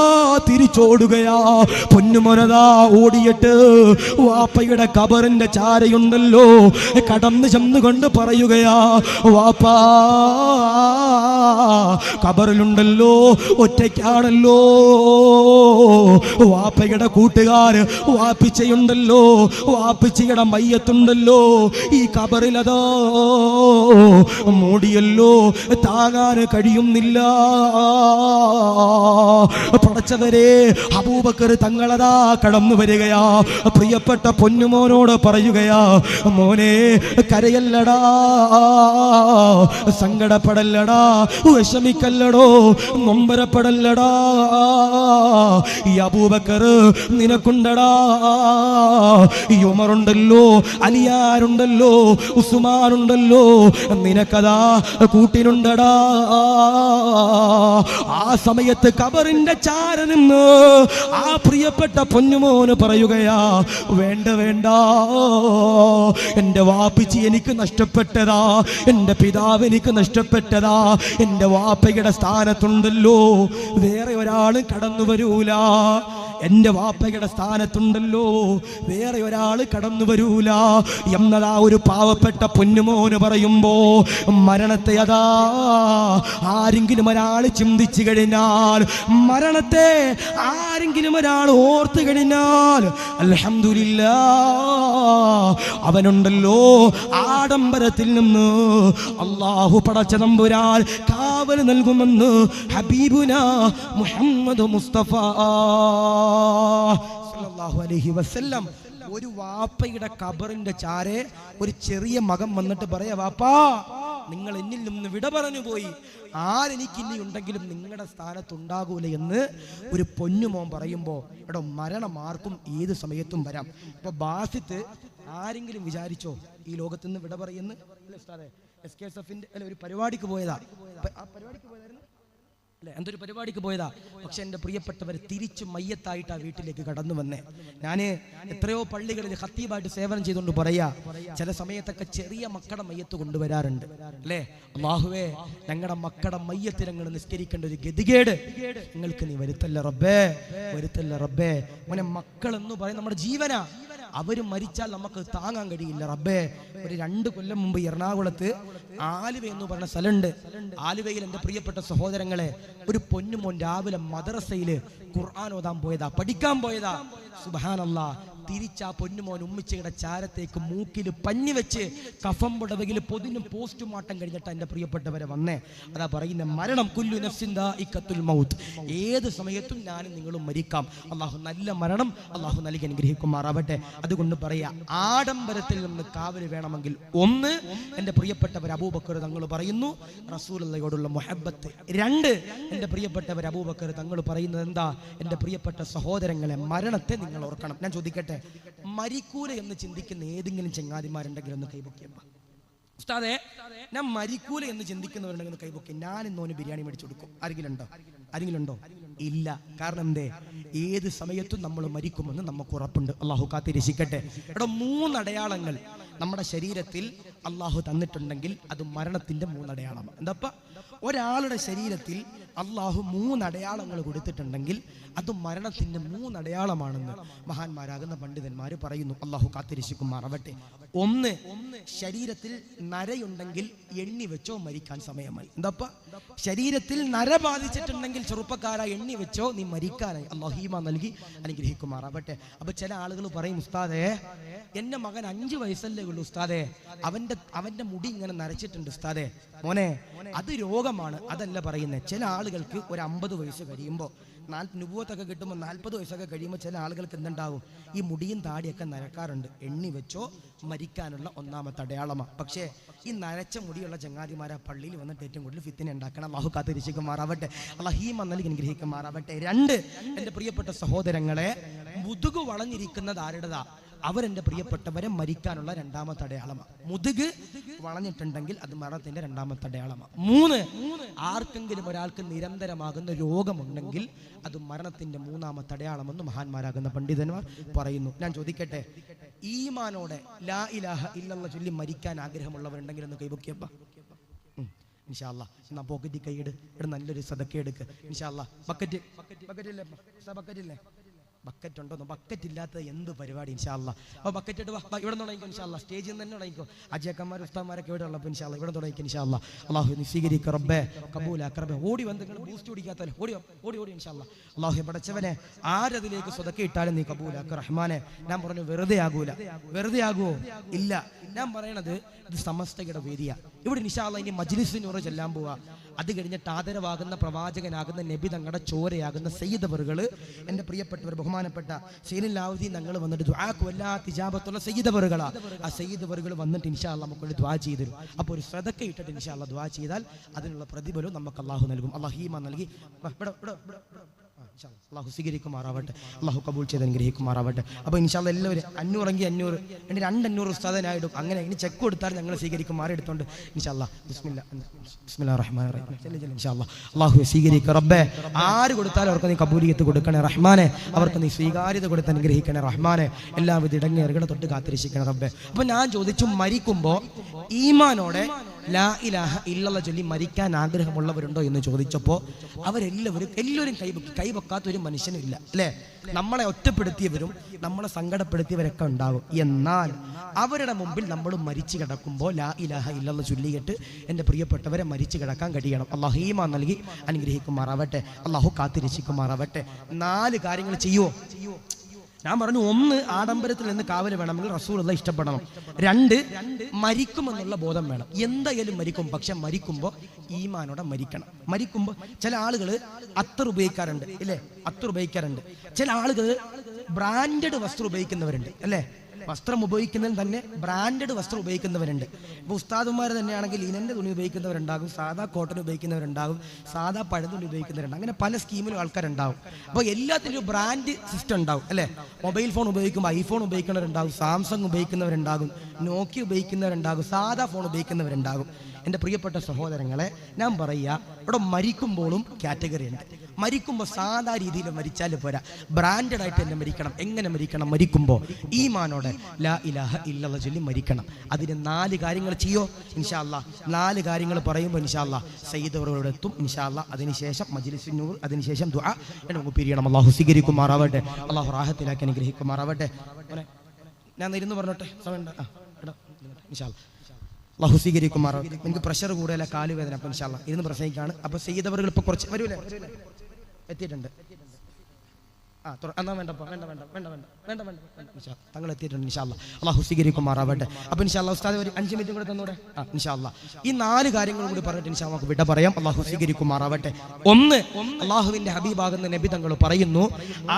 തിരിച്ചോടുകയാ. പൊന്നുമോനതാ ഓടിയിട്ട് വാപ്പയുടെ ഖബറിന്റെ ചാരയുണ്ടല്ലോ കടന്നു ചെന്നുകൊണ്ട് പറയുകയാ, വാപ്പാ ഖബറിലുണ്ടല്ലോ, ഒറ്റയ്ക്കാണല്ലോ. വാപ്പയുടെ കൂട്ടുകാര് വാപ്പിച്ചയുണ്ടല്ലോ, വാപ്പിച്ചയുടെ മയ്യത്തുണ്ടല്ലോ, ഈ ഖബറിലതോ മൂടിയല്ലോ, താങ്ങാൻ കഴിയുന്നില്ല. പടച്ചവരെ, അബൂബക്കർ തങ്ങളതാ കടന്നു വരികയാ. പ്രിയപ്പെട്ട പൊന്നുമോനോട് പറയുകയാ, മോനെ കരയല്ലടാ, സങ്കടപ്പെടല്ലടാ, വിഷമിക്കല്ലടോ, നൊമ്പരപ്പെടല്ലടാ. ഈ അബൂബക്കർ നിനക്കുണ്ടടാ, ഈ ഉമറുണ്ടല്ലോ, അലിയാരുണ്ടല്ലോ, ഉസ്മാനുണ്ടല്ലോ, നിനക്കതാ കൂട്ടിനുണ്ടടാ. ആ സമയത്ത് ഖബറിന്റെ ചാര നിന്ന് ആ പ്രിയപ്പെട്ട പൊന്നുമോന് പറയുകയാ, വേണ്ട വേണ്ട, എന്റെ വാപ്പിച്ചി എനിക്ക് നഷ്ടപ്പെട്ടതാ, എന്റെ പിതാവ് എനിക്ക് നഷ്ടപ്പെട്ടതാ, എന്റെ വാപ്പയുടെ സ്ഥാനത്തുണ്ടല്ലോ വേറെ ഒരാൾ കടന്നു വരൂല, എന്റെ വാപ്പയുടെ സ്ഥാനത്തുണ്ടല്ലോ വേറെ ഒരാൾ കടന്നു വരൂല എന്നതാ ഒരു പാവപ്പെട്ട പൊന്നുമോന് പറയുമ്പോ, മരണത്തെ അതാ ആരെങ്കിലും ഒരാൾ ചിന്തിച്ചു കഴിഞ്ഞാൽ, മരണത്തെ ആരെങ്കിലും ഒരാൾ ഓർത്തു കഴിഞ്ഞാൽ, അൽഹംദുലില്ലാഹ്, അവനുണ്ടല്ലോ ആഡംബരത്തിൽ നിന്ന് അല്ലാഹു പടച്ച തമ്പുരാൻ കാവൽ നൽകുമെന്ന് ഹബീബുനാ മുഹമ്മദ് മുസ്തഫ സല്ലല്ലാഹു അലൈഹി വസല്ലം. ഒരു വാപ്പയുടെ ഖബറിന്റെ ചാരെ ഒരു ചെറിയ മകൻ വന്നിട്ട് പറയാ, വാപ്പാ നിങ്ങൾ എന്നിൽ നിന്ന് വിട പറഞ്ഞു പോയി, ആരെനിക്കിനി ഉണ്ടെങ്കിലും നിങ്ങളുടെ സ്ഥാനത്തുണ്ടാകൂല എന്ന് ഒരു പൊന്നുമോൻ പറയുമ്പോ, എടോ മരണം ആർക്കും ഏത് സമയത്തും വരാം. ഇപ്പൊ ബാസിത്ത് ആരെങ്കിലും വിചാരിച്ചോ ഈ ലോകത്തുനിന്ന് വിട പറയുന്നു? SKSF-ന്റെ ഒരു പരിപാടിക്ക് പോയതാ, ആ പരിപാടിക്ക് പോയതായിരുന്നു അല്ലെ, എന്തൊരു പരിപാടിക്ക് പോയതാ. പക്ഷെ എൻ്റെ പ്രിയപ്പെട്ടവർ തിരിച്ചു മയ്യത്തായിട്ട് ആ വീട്ടിലേക്ക് കടന്നു വന്നേ. ഞാന് എത്രയോ പള്ളികളിൽ ഖത്തീബായിട്ട് സേവനം ചെയ്തുകൊണ്ട് പറയാ, ചില സമയത്തൊക്കെ ചെറിയ മക്കളുടെ മയ്യത്ത് കൊണ്ടുവരാറുണ്ട് അല്ലേ. അല്ലാഹുവേ, ഞങ്ങളുടെ മക്കളുടെ മയ്യത്ത് ഞങ്ങൾ നിസ്കരിക്കേണ്ട ഒരു ഗതികേട് നിങ്ങൾക്ക് നീ വരുത്തല്ല റബ്ബേ, വരുത്തല്ല റബ്ബേ. മോനെ, മക്കൾ എന്ന് പറയും നമ്മുടെ ജീവനാ, അവർ മരിച്ചാൽ നമുക്ക് താങ്ങാൻ കഴിയില്ല റബ്ബേ. ഒരു 2 കൊല്ലം മുമ്പ് എറണാകുളത്ത് ആലുവ എന്ന് പറഞ്ഞ സ്ഥലമുണ്ട്. ആലുവയിൽ എൻ്റെ പ്രിയപ്പെട്ട സഹോദരങ്ങളെ, ഒരു പൊന്നുമോൻ രാവിലെ മദ്രസയിൽ ഖുർആൻ ഓതാൻ പോയതാ, പഠിക്കാൻ പോയതാ. സുബ്ഹാനല്ലാഹ്, തിരിച്ചാ പൊന്നുമോൻ ഉമ്മിച്ചയുടെ ചാരത്തേക്ക് മൂക്കിൽ പഞ്ഞി വെച്ച് കഫം പുടവയിൽ പൊതിനും പോസ്റ്റ്മോർട്ടം കഴിഞ്ഞിട്ട് എൻ്റെ പ്രിയപ്പെട്ടവരെ വന്നേ. അതാ പറയുന്ന മരണം, കുല്ലു നഫ്സിൻ ദാഇഖത്തുൽ മൗത്ത്, ഏത് സമയത്തും ഞാനും നിങ്ങളും മരിക്കാം. അള്ളാഹു നല്ല മരണം അള്ളാഹു നൽകി അനുഗ്രഹിക്കുമാറാവട്ടെ. അതുകൊണ്ട് പറയാ, ആഡംബരത്തിൽ നിന്ന് കാവല് വേണമെങ്കിൽ ഒന്ന്, എൻ്റെ പ്രിയപ്പെട്ടവർ അബൂബക്കർ തങ്ങൾ പറയുന്നു റസൂലുള്ളാഹിയോടുള്ള മുഹബ്ബത്ത്. 2, എൻ്റെ പ്രിയപ്പെട്ടവർ അബൂബക്കർ തങ്ങൾ പറയുന്നത് എന്താ, എൻ്റെ പ്രിയപ്പെട്ട സഹോദരങ്ങളെ, മരണത്തെ നിങ്ങൾ ഓർക്കണം. ഞാൻ ചോദിക്കട്ടെ, മരിക്കൂല എന്ന് ചിന്തിക്കുന്ന ഏതെങ്കിലും ചങ്ങാതിമാരുണ്ടെങ്കിൽ ഒന്ന് കൈപൊക്കിയപ്പ. ഉസ്താദേ, ഞാൻ മരിക്കൂല എന്ന് ചിന്തിക്കുന്നവരുണ്ടെങ്കിൽ ഒന്ന് കൈപൊക്കി. ഞാൻ ഇന്നോന് ബിരിയാണി മേടിച്ചു കൊടുക്കും. ആരെങ്കിലും ഉണ്ടോ? ആരെങ്കിലും ഉണ്ടോ? ഇല്ല. കാരണം എന്തേ? ഏത് സമയത്തും നമ്മൾ മരിക്കുമെന്ന് നമുക്ക് ഉറപ്പുണ്ട്. അള്ളാഹു കാത്തിരക്ഷിക്കട്ടെ. എടോ, 3 അടയാളങ്ങൾ നമ്മുടെ ശരീരത്തിൽ അള്ളാഹു തന്നിട്ടുണ്ടെങ്കിൽ അത് മരണത്തിന്റെ 3 അടയാളമാണ്. എന്താപ്പ? ഒരാളുടെ ശരീരത്തിൽ അള്ളാഹു 3 അടയാളങ്ങൾ കൊടുത്തിട്ടുണ്ടെങ്കിൽ അത് മരണത്തിന്റെ 3 അടയാളമാണെന്ന് മഹാന്മാരാകുന്ന പണ്ഡിതന്മാർ പറയുന്നു. അള്ളാഹു കാത്തിരക്ഷിക്കുമാറാവട്ടെ. 1, ശരീരത്തിൽ നരയുണ്ടെങ്കിൽ എണ്ണി വെച്ചോ, മരിക്കാൻ സമയമായി. എന്താപ്പ? ശരീരത്തിൽ നര ബാധിച്ചിട്ടുണ്ടെങ്കിൽ ചെറുപ്പക്കാരാ എണ്ണി വെച്ചോ, നീ മരിക്കാനായി. അള്ളാഹു ഈമാൻ നൽകി അനുഗ്രഹിക്കുമാറാവട്ടെ. അപ്പൊ ചില ആളുകൾ പറയും, ഉസ്താദേ, എന്റെ മകൻ 5 വയസ്സല്ലേ ഉള്ളൂ ഉസ്താദേ, അവന്റെ മുടി ഇങ്ങനെ നരച്ചിട്ടുണ്ട് ഉസ്താദേ. മോനെ, അത് രോഗമാണ്, അതല്ല പറയുന്നത്. ചില ആളുകൾക്ക് ഒരു 50 വയസ്സ് കഴിയുമ്പോൾ, നുബുവത്തൊക്കെ കിട്ടുമ്പോൾ 40 വയസ്സൊക്കെ കഴിയുമ്പോൾ ചില ആളുകൾക്ക് എന്തുണ്ടാവും, ഈ മുടിയും താടിയൊക്കെ നരക്കാറുണ്ട്. എണ്ണി വെച്ചോ, മരിക്കാനുള്ള 1ാമത്തെ അടയാളമാണ്. പക്ഷേ ഈ നരച്ച മുടിയുള്ള ചങ്ങാതിമാരെ പള്ളിയിൽ വന്നിട്ട് ഏറ്റവും കൂടുതൽ ഫിത്തിന ഉണ്ടാക്കണം. അല്ലാഹു കാത്തിരക്ഷിക്കുമാറാവട്ടെ. അല്ലാഹു ഈമാൻ നൽകി അനുഗ്രഹിക്കുമാറാവട്ടെ. 2, എൻ്റെ പ്രിയപ്പെട്ട സഹോദരങ്ങളെ, മുതുകു വളഞ്ഞിരിക്കുന്നത് ആരുടേതാ? അവരെൻ്റെ പ്രിയപ്പെട്ടവരെ മരിക്കാനുള്ള രണ്ടാമത്തെ അടയാളമാണ്. മുതുക് വളഞ്ഞിട്ടുണ്ടെങ്കിൽ അത് മരണത്തിന്റെ രണ്ടാമത്തെ അടയാളമാണ്. 3, ആർക്കെങ്കിലും ഒരാൾക്ക് നിരന്തരമാകുന്ന രോഗമുണ്ടെങ്കിൽ അത് മരണത്തിന്റെ മൂന്നാമത്തെ അടയാളമെന്ന് മഹാന്മാരാകുന്ന പണ്ഡിതന്മാർ പറയുന്നു. ഞാൻ ചോദിക്കട്ടെ, ഈമാനോടെ ലാ ഇലാഹ ഇല്ലല്ലാഹ് ചൊല്ലി മരിക്കാൻ ആഗ്രഹമുള്ളവരുണ്ടെങ്കിൽ ഒന്ന് കൈപൊക്കിയപ്പ ഇൻഷാ അല്ലാഹ്. എന്നാ പോക്കറ്റിൽ കൈയിട്, ഇവിടെ നല്ലൊരു സദക്ക എടുക്ക് ഇൻഷാ അല്ലാഹ്. ബക്കറ്റില്ലേ? ബക്കറ്റ് ഉണ്ടോ? ബക്കറ്റ് ഇല്ലാത്ത എന്ത് പരിപാടി ഇൻഷാ അല്ലാഹ്. അപ്പോൾ ബക്കറ്റ് ഇട്ട് ഇവിടെ തുടങ്ങിക്കോ ഇൻഷാ അല്ലാഹ്. സ്റ്റേജിൽ നിന്ന് തന്നെ തുടങ്ങിക്കോ. അജയക്കന്മാർ ഉസ്താദ്മാരൊക്കെ ഇവിടെ ഉള്ളപ്പോൾ ഇൻഷാ അല്ലാഹ് ഇവിടെ തുടങ്ങിക്കോ ഇൻഷാ അല്ലാഹ്. അല്ലാഹു നീ സ്വീകരിക്കുക റബ്ബേ, കബൂലാക്ക റബ്ബേ. ഓടി വന്ന് നിങ്ങൾ ബൂസ്റ്റ് കുടിക്കാത്തല്ലേ, ഓടി ഇൻഷാ അല്ലാഹ്. അല്ലാഹു പടച്ചവനെ ആരതിലേക്ക് സ്വതക്ക ഇട്ടാലും നീ കബൂലാക്ക റഹ്മാനെ. ഞാൻ പറഞ്ഞു വെറുതെ ആകുമോ? ഇല്ല. ഞാൻ പറയണത് ഇത് സമസ്തയുടെ വേദിയ. ഇവിടെ ഇൻഷാ അല്ലാഹ് ഇനി മജ്ലിസ് നൂറ് ചെല്ലാൻ പോവാ. അത് കഴിഞ്ഞിട്ട് ആദരവാകുന്ന പ്രവാചകനാകുന്ന നബി തങ്ങളുടെ ചോരയാകുന്ന സയ്യിദ് അവറുകൾ, എൻ്റെ പ്രിയപ്പെട്ടവർ ബഹുമാനപ്പെട്ട സൈനുലാവുദ്ദീൻ ഞങ്ങൾ വന്നിട്ട് ദുആക്ക് വല്ലാത്ത ഇജാബത്തുള്ള സയ്യിദ് അവറുകളാ. ആ സയ്യിദ് അവറുകൾ വന്നിട്ട് ഇൻഷാ അല്ലാഹ് നമുക്ക് ദുആ ചെയ്തു തരും. അപ്പോൾ ഒരു ശ്രദ്ധ ഇട്ടിട്ട് ഇൻഷാ അല്ലാഹ് ദുആ ചെയ്താൽ അതിനുള്ള പ്രതിഫലവും നമുക്ക് അല്ലാഹു നൽകും. അല്ലാഹു ഈമാൻ നൽകി അല്ലാഹു സ്വീകരിക്കുമാറാവട്ടെ, അല്ലാഹു കബൂൽ ചെയ്ത് അനുഗ്രഹിക്കുമാറാവട്ടെ. അപ്പോൾ ഇൻഷാ അല്ലാഹ് എല്ലാവരും 500 ഇനി 200 ഉസ്താദിനായിടും. അങ്ങനെ ഇനി ചെക്ക് കൊടുത്താൽ ഞങ്ങൾ സ്വീകരിക്കും. മാറിയെടുത്തോണ്ട് ഇൻഷാ അല്ലാഹ്. ബിസ്മില്ലാഹിർ റഹ്മാനിർ റഹീം. ഇൻഷാ അല്ലാഹ് അല്ലാഹു സ്വീകരിക്കുക റബ്ബേ. ആര് കൊടുത്താലും അവർക്ക് നീ കബൂലിയത്ത് കൊടുക്കണേ റഹ്മാനെ. അവർക്ക് നീ സ്വീകാര്യത കൊടുത്ത് അനുഗ്രഹിക്കണേ റഹ്മാനെ. എല്ലാവിധ ഇടങ്ങേറുകളെ തൊട്ട് കാത്തിരക്ഷിക്കണേ റബ്ബേ. അപ്പോൾ ഞാൻ ചോദിച്ചു, മരിക്കുമ്പോൾ ഈമാനോടെ ലാ ഇലാഹ ഇല്ലല്ലാഹ് ചൊല്ലി മരിക്കാൻ ആഗ്രഹമുള്ളവരുണ്ടോ എന്ന് ചോദിച്ചപ്പോൾ എല്ലാവരും കൈവെക്കാത്ത ഒരു മനുഷ്യനില്ല അല്ലേ? നമ്മളെ ഒറ്റപ്പെടുത്തിയവരും നമ്മളെ സങ്കടപ്പെടുത്തിയവരൊക്കെ ഉണ്ടാകും. എന്നാൽ അവരുടെ മുമ്പിൽ നമ്മൾ മരിച്ചു കിടക്കുമ്പോൾ ലാ ഇലാഹ ഇല്ലല്ലാഹ് ചൊല്ലിയിട്ട് എൻ്റെ പ്രിയപ്പെട്ടവരെ മരിച്ചു കിടക്കാൻ കഴിയണം. അല്ലാഹു ഈമാൻ നൽകി അനുഗ്രഹിക്കുമാറാവട്ടെ, അല്ലാഹു കാത്തിരക്ഷിക്കുമാറാവട്ടെ. 4 കാര്യങ്ങൾ ചെയ്യുമോ? ഞാൻ പറഞ്ഞു, 1 ആഡംബരത്തിൽ നിന്ന് കാവൽ വേണമെങ്കിൽ റസൂലുള്ളാഹി ഇഷ്ടപ്പെടണം. 2 മരിക്കുമെന്നുള്ള ബോധം വേണം. എന്തായാലും മരിക്കും, പക്ഷെ മരിക്കുമ്പോൾ ഈമാനോടെ മരിക്കണം. മരിക്കുമ്പോൾ ചില ആളുകൾ അത്തർ ഉപയോഗിക്കാറുണ്ട് ഇല്ലേ? ചില ആളുകൾ ബ്രാൻഡഡ് വസ്ത്രം ഉപയോഗിക്കുന്നവരുണ്ട് അല്ലേ? വസ്ത്രം ഉപയോഗിക്കുന്നതിൽ തന്നെ ബ്രാൻഡഡ് വസ്ത്രം ഉപയോഗിക്കുന്നവരുണ്ട്. ഇപ്പോൾ ഉസ്താദുമാർ തന്നെയാണെങ്കിൽ ലിനൻ്റെ തുണി ഉപയോഗിക്കുന്നവരുണ്ടാകും, സാധാ കോട്ടൺ ഉപയോഗിക്കുന്നവരുണ്ടാകും, സാധാ പഴതുണി ഉപയോഗിക്കുന്നവരുണ്ടാകും. അങ്ങനെ പല സ്കീമിലും ആൾക്കാരുണ്ടാവും. അപ്പോൾ എല്ലാത്തിനും ഒരു ബ്രാൻഡ് സിസ്റ്റം ഉണ്ടാവും അല്ലേ? മൊബൈൽ ഫോൺ ഉപയോഗിക്കുമ്പോൾ ഐഫോൺ ഉപയോഗിക്കുന്നവരുണ്ടാകും, സാംസങ് ഉപയോഗിക്കുന്നവരുണ്ടാകും, നോക്കിയ ഉപയോഗിക്കുന്നവരുണ്ടാകും, സാധാ ഫോൺ ഉപയോഗിക്കുന്നവരുണ്ടാകും. എൻ്റെ പ്രിയപ്പെട്ട സഹോദരങ്ങളെ, ഞാൻ പറയുക, ഇവിടെ മരിക്കുമ്പോഴും കാറ്റഗറി ഉണ്ട്. മരിക്കുമ്പോൾ സാധാ രീതിയിൽ മരിച്ചാൽ പോരാ, ബ്രാൻഡഡ് ആയിട്ട് തന്നെ മരിക്കണം. എങ്ങനെ മരിക്കണം? മരിക്കുമ്പോൾ ഈമാനോടെ ലാ ഇലാഹ ഇല്ലല്ലാഹ് ചൊല്ലി മരിക്കണം. അതിന് 4 കാര്യങ്ങൾ ചെയ്യോ ഇൻഷാ അല്ലാഹ്. 4 കാര്യങ്ങൾ പറയുമ്പോൾ ഇൻഷാ അല്ലാഹ് സയ്യിദ് അവരോട് എത്തും ഇൻഷാ അല്ലാഹ്. അതിനുശേഷം മജ്ലിസുൻ നൂർ, അതിനുശേഷം ദുആ നമുക്ക് പിരിയണം. അല്ലാഹു സ്വീകരിക്കുമാറാവട്ടെ, അല്ലാഹു റാഹത്തിലാക്കി അനുഗ്രഹിക്കുമാറാവട്ടെ. ഞാൻ ഇരുന്ന് പറഞ്ഞോട്ടെ, ഇൻഷാ അല്ലാഹ്. അല്ലാഹു സ്വീകരിക്കുമാറാവട്ടെ. എനിക്ക് പ്രഷർ കൂടുതല, കാലുവേദന. അപ്പം ഇൻഷാ അല്ലാഹ് ഇരുന്ന് പ്രസംഗിക്കാണ്. അപ്പോൾ സയ്യിദ് അവറുകൾ ഇപ്പോൾ കുറച്ച് വരൂലേ? എത്തിയിട്ടുണ്ട്. തങ്ങൾ എത്തിയിട്ടുണ്ട് ഇൻഷാ അല്ലാഹ്. അല്ലാഹു സ്വീകരിക്കുമാറാവട്ടെ. അപ്പോൾ ഇൻഷാ അല്ലാഹ് ഉസ്താദ് ഒരു 5 മിനിറ്റും കൂടെ തന്നൂടെ? ഇൻഷാ അല്ലാഹ് ഈ 4 കാര്യങ്ങളും കൂടി പറഞ്ഞിട്ട് ഇൻഷാ അല്ലാഹ് നമുക്ക് വിട പറയാം. അല്ലാഹു സ്വീകരിക്കുമാറാവട്ടെ. 1, അല്ലാഹുവിന്റെ ഹബീബാകുന്ന നബി തങ്ങൾ പറയുന്നു,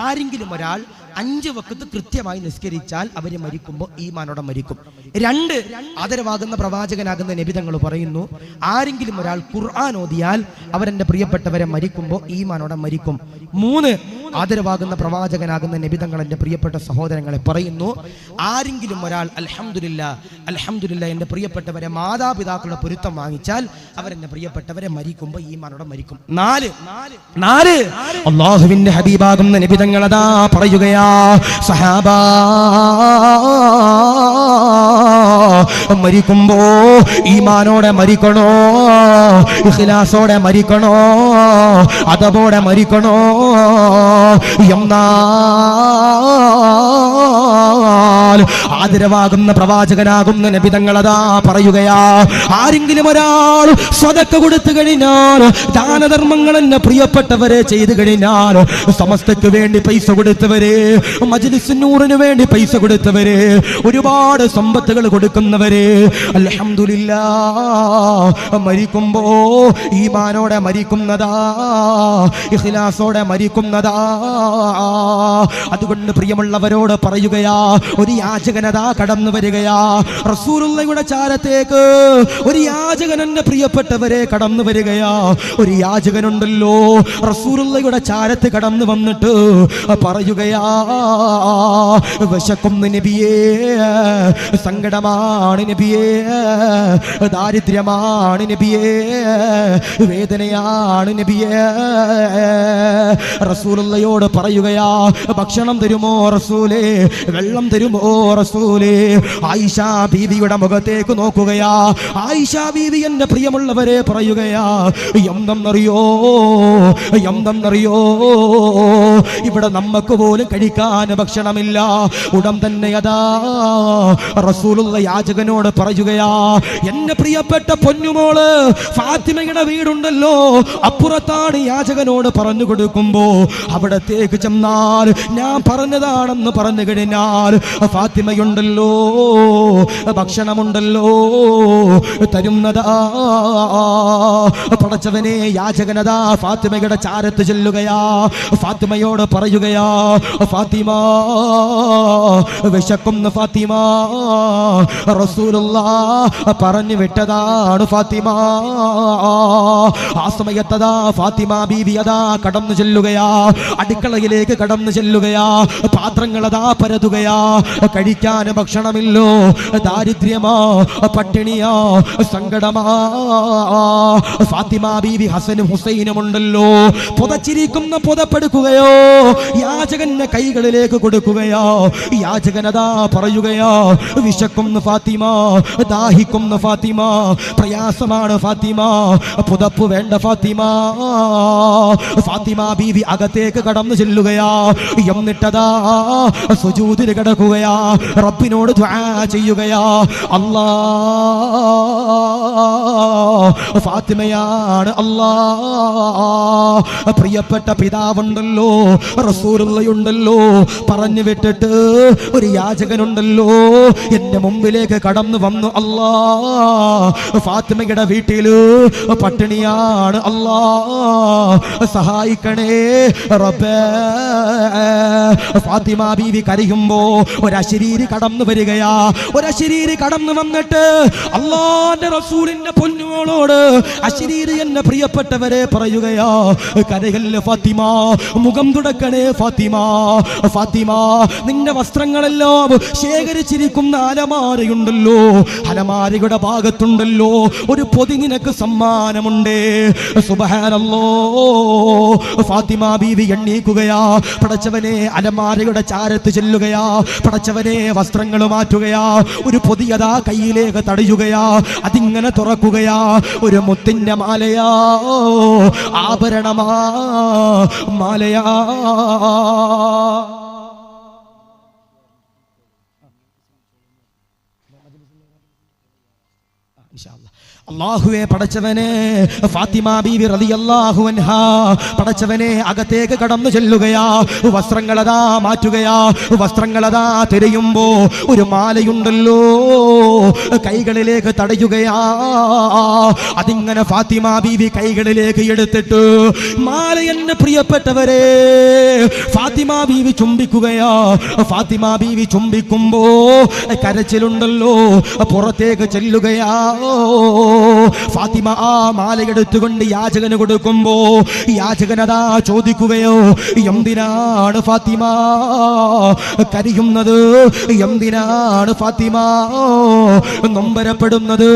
ആരെങ്കിലും ഒരാൾ 5 വഖത്ത് കൃത്യമായി നിസ്കരിച്ചാൽ അവർ മരിക്കുമ്പോൾ ഈമാനോടെ മരിക്കും. 2, ആദരവാകുന്ന പ്രവാചകനാകുന്ന നബി തങ്ങൾ പറയുന്നു, ആരെങ്കിലും ഒരാൾ ഖുർആൻ ഓതിയാൽ അവരെന്റെ പ്രിയപ്പെട്ടവരെ മരിക്കുമ്പോൾ ഈമാനോടെ മരിക്കും. 3, ആദരവാകുന്ന പ്രവാചകനാകുന്ന നബി തങ്ങൾ എൻ്റെ പ്രിയപ്പെട്ട സഹോദരങ്ങളെ പറയുന്നു, ആരെങ്കിലും ഒരാൾ അൽഹംദുലില്ലാ എൻ്റെ പ്രിയപ്പെട്ടവരെ മാതാപിതാക്കളുടെ പൊരുത്തം വാങ്ങിച്ചാൽ അവരെന്റെ പ്രിയപ്പെട്ടവരെ മരിക്കുമ്പോൾ ഈമാനോടെ മരിക്കും. 4 അല്ലാഹുവിന്റെ ഹബീബാകുന്ന നബി തങ്ങൾ അതാ പറയുകയാ, സഹാബാ, മരിക്കുമ്പോ ഈമാനോടെ മരിക്കണോ, ഇഖ്ലാസോടെ മരിക്കണോ, അതബോടെ മരിക്കണോ എന്നാൽ ആദരവാകുന്ന പ്രവാചകനാകുന്ന നബി തങ്ങൾ അതാ പറയുകയാ, ആരെങ്കിലും ഒരാൾ സ്വതക്ക കൊടുത്തു കഴിഞ്ഞാൽ, ദാനധർമ്മങ്ങൾ എന്നെ പ്രിയപ്പെട്ടവരെ ചെയ്തു കഴിഞ്ഞാൽ, സമസ്തയ്ക്ക് വേണ്ടി പൈസ കൊടുത്തവരെ, മജ്ലിസുൻ നൂറിന് വേണ്ടി പൈസ കൊടുത്തവരെ, ഒരുപാട് സമ്പത്തുകൾ കൊടുക്കുന്നവരെ, അൽഹംദുലില്ലാഹ് മരിക്കുമ്പോ ഈമാനോടെ മരിക്കുന്നതാ, ഇഖ്ലാസോടെ മരിക്കുന്നതാ. അതുകൊണ്ട് പ്രിയമുള്ളവരോട് പറയുകയാ, ഒരു യാചകനതാ കടന്നു വരികയാ. റസൂലുള്ളാഹിയുടെ ചാരത്തേക്ക് ഒരു യാചകൻ, എന്റെ പ്രിയപ്പെട്ടവരെ, കടന്നു വരികയാ. ഒരു യാചകനുണ്ടല്ലോ റസൂലുള്ളാഹിയുടെ ചാരത്ത് കടന്നു വന്നിട്ട് പറയുകയാ, വിശക്കുന്നു നബിയേ, സങ്കടമാണ് നബിയേ, ദാരിദ്ര്യമാണ് നബിയേ, വേദനയാണ് നബിയേ. റസൂലുള്ളാഹിയോട് പറയുകയാ, ഭക്ഷണം തരുമോ റസൂലേ, വെള്ളം തരുമോ റസൂലേ. ആയിഷ ബീവിയുടെ മുഖത്തേക്ക് നോക്കുകയാ. ആയിഷ ബീവി, എന്റെ പ്രിയമുള്ളവരെ, പറയുകയാ, എന്തെന്നറിയോ, എന്തെന്നറിയോ, ഇവിടെ നമുക്ക് പോലും കഴിക്കാൻ ഭക്ഷണമില്ല. ഉടൻ തന്നെ അതാ റസൂലുള്ള യാചകനോട് പറയുകയാ, എന്റെ പ്രിയപ്പെട്ട പൊന്നുമോള് ഫാത്തിമയുടെ വീടുണ്ടല്ലോ, അപ്പുറത്താണ്. യാചകനോട് പറഞ്ഞു കൊടുക്കുമ്പോ അവിടത്തേക്ക് ചെന്നാൽ ഞാൻ പറഞ്ഞതാണെന്ന് പറഞ്ഞു കഴിഞ്ഞാൽ ഫാത്തിമയുണ്ടല്ലോ, ഭക്ഷണമുണ്ടല്ലോ, തരുന്നതാ. പടച്ചവനെ, യാചകനതാ ഫാത്തിമയുടെ ചാരത്ത് ചെല്ലുകയാ. ഫാത്തിമയോട് പറയുകയാ, ഫാത്തിമ, വിശക്കുന്നു ഫാത്തിമ, റസൂലുള്ളാഹ് പറഞ്ഞു വിട്ടതാണ് ഫാത്തിമ. ആ സമയത്തതാ ഫാത്തിമ ബീവി അതാ കടന്നു ചെല്ലുകയാ. അടുക്കളയിലേക്ക് കടന്നു ചെല്ലുകയാ. പാത്രങ്ങളതാ പരതുകയാ. കഴിക്കാൻ ഭക്ഷണമില്ലോ, ദാരിദ്ര്യമാ, പട്ടിണിയാ, സങ്കടമാ. ഫാത്തിമ ബീവി ഹസനും ഹുസൈനും ഉണ്ടല്ലോ, പുതച്ചിരിക്കുന്ന പുതപ്പെടുക്കുകയോ, യാചകന്റെ കൈകളിലേക്ക് കൊടുക്കുകയോ. യാചകനതാ പറയുകയോ, വിശക്കുന്നു ഫാത്തിമ, ദാഹിക്കുന്നു ഫാത്തിമ, പ്രയാസമാണ് ഫാത്തിമ, പുതപ്പ് വേണ്ട ഫാത്തിമ. ഫാത്തിമ ബീവി അകത്തേക്ക് കടന്നു ചെല്ലുകയാ. എന്നിട്ടതാ സുജൂദിൽ കിടക്കുകയാ. റബ്ബിനോട് ദുആ ചെയ്യുകയാ. അല്ലാ, ഫാത്തിമയാണ് അല്ലാ. പ്രിയപ്പെട്ട പിതാവുണ്ടല്ലോ, റസൂലുള്ളാഹിയുണ്ടല്ലോ, പറഞ്ഞു വിട്ടിട്ട് ഒരു യാചകനുണ്ടല്ലോ എന്റെ മുമ്പിലേക്ക് കടന്നു വന്നു. അല്ലാ, ഫാത്തിമയുടെ വീട്ടില് പട്ടിണിയാണ് അല്ലാ, സഹായിക്കണേ റബ്ബേ. ഫാത്തിമ ബീവി കരയുമ്പോ ഒരശരീരി കടന്നു വരികയാ. ഒരശരീരി കടന്നു വന്നിട്ട് അല്ലാഹുവിന്റെ റസൂലിന്റെ പൊന്നുമോളോട് അശരീരി, എന്നെ പ്രിയപ്പെട്ടവരെ, പറയുകയാ, കരയല്ലേ ഫാത്തിമ, മുഖം തുടക്കണേ ഫാത്തിമ. ഫാത്തിമ, നിന്റെ വസ്ത്രങ്ങളെല്ലാം ശേഖരിച്ചിരിക്കുന്ന അലമാരയുണ്ടല്ലോ, അലമാരയുടെ ഭാഗത്തുണ്ടല്ലോ ഒരു പൊതി നിനക്ക് സമ്മാനമുണ്ട്. സുബ്ഹാനല്ലാഹ്. ഫാത്തിമ ബീവി എണ്ണീക്കുകയാ. പടച്ചവനെ, അലമാരയുടെ ചാരത്ത് ചെല്ലുകയാ. പടച്ചവനെ, വസ്ത്രങ്ങൾ മാറ്റുകയാ. ഒരു പൊതിയതാ കയ്യിലേക്ക് തടയുകയാ. അതിങ്ങനെ തുറക്കുകയാ. ഒരു മുത്തിന്റെ മാലയാ, ആഭരണമാ, മാലയാ. അല്ലാഹുവേ, പടച്ചവനെ, ഫാത്തിമ ബീവി റളിയല്ലാഹു അൻഹാ പടച്ചവനെ അകത്തേക്ക് കടന്നു ചെല്ലുകയാ. വസ്ത്രങ്ങളതാ മാറ്റുകയാ. വസ്ത്രങ്ങളതാ തിരയുമ്പോ ഒരു മാലയുണ്ടല്ലോ കൈകളിലേക്ക് തടയുകയാ. അതിങ്ങനെ ഫാത്തിമ ബീവി കൈകളിലേക്ക് എടുത്തിട്ട് മാല, എന്റെ പ്രിയപ്പെട്ടവരെ, ഫാത്തിമ ബീവി ചുംബിക്കുകയാ. ഫാത്തിമ ബീവി ചുംബിക്കുമ്പോ കരച്ചിലുണ്ടല്ലോ പുറത്തേക്ക് ചെല്ലുകയാ. ഫാത്തിമ ആ മാലയെടുത്തുകൊണ്ട് യാചകന് കൊടുക്കുമ്പോ യാചകനതാ ചോദിക്കുകയോ, എന്തിനാണ് ഫാത്തിമ കരയുന്നത്? എന്തിനാണ് ഫാത്തിമ നൊമ്പരപ്പെടുന്നത്?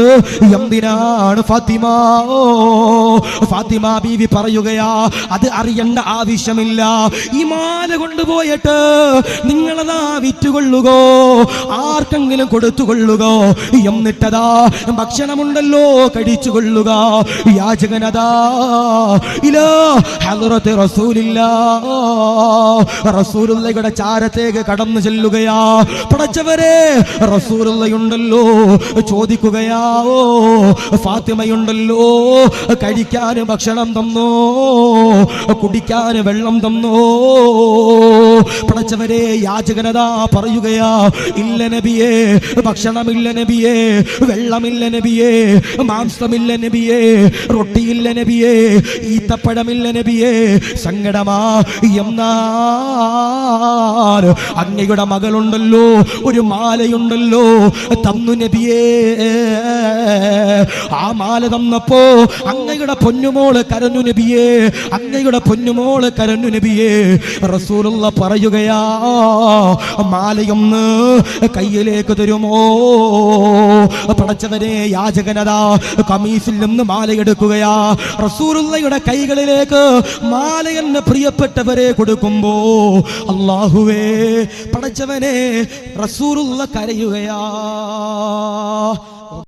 എന്തിനാണ് ഫാത്തിമ? ഫാത്തിമ ബീവി പറയുകയാ, അത് അറിയേണ്ട ആവശ്യമില്ല. ഈ മാല കൊണ്ടുപോയിട്ട് നിങ്ങളതാ വിറ്റുകൊള്ളുകോ, ആർക്കെങ്കിലും കൊടുത്തുകൊള്ളുകോ, എന്നിട്ടതാ ഭക്ഷണമുണ്ടല്ലോ കഴിച്ചുകൊള്ളുക. യാചകനതാ ഇലാ ഹദ്റത്ത് റസൂലില്ലാഹ്, റസൂലുള്ളാഹിയുടെ ചാരത്തേക്ക് കടന്നു ചെല്ലുകയാ. പടച്ചവരെ, റസൂലുള്ളാഹിയുണ്ടല്ലോ ചോദിക്കുകയാ, ഫാത്തിമയുണ്ടല്ലോ കഴിക്കാൻ ഭക്ഷണം തന്നോ, കുടിക്കാൻ വെള്ളം തന്നോ? പടച്ചവരെ, യാചകനതാ പറയുകയാ, ഇല്ല നബിയേ, ഭക്ഷണമില്ല നബിയേ, വെള്ളമില്ല നബിയേ, നബിയേ, മാംസമില്ല നബിയേ, റൊട്ടിയില്ല നബിയേ, ഈത്തപ്പഴമില്ല നബിയേ, സങ്കടമാ. എന്നാൽ അങ്ങയുടെ മകളുണ്ടല്ലോ, ഒരു മാലയുണ്ടല്ലോ, തന്നു നബിയേ. ആ മാല തന്നപ്പോ അങ്ങയുടെ പൊന്നുമോള് കരഞ്ഞു നബിയേ, അങ്ങയുടെ പൊന്നുമോള് കരഞ്ഞു നബിയേ. റസൂലുള്ള പറയുകയാ, മാലയൊന്ന് കയ്യിലേക്ക് തരുമോ? പടച്ചവനെ, യാചകനതാ കമീസിൽ നിന്ന് മാലയെടുക്കുകയാ. റസൂലുള്ളയുടെ കൈകളിലേക്ക് മാലയെന്ന് പ്രിയപ്പെട്ടവരെ കൊടുക്കുമ്പോ അല്ലാഹുവേ, പടച്ചവനെ, റസൂലുള്ള കരയുകയാ.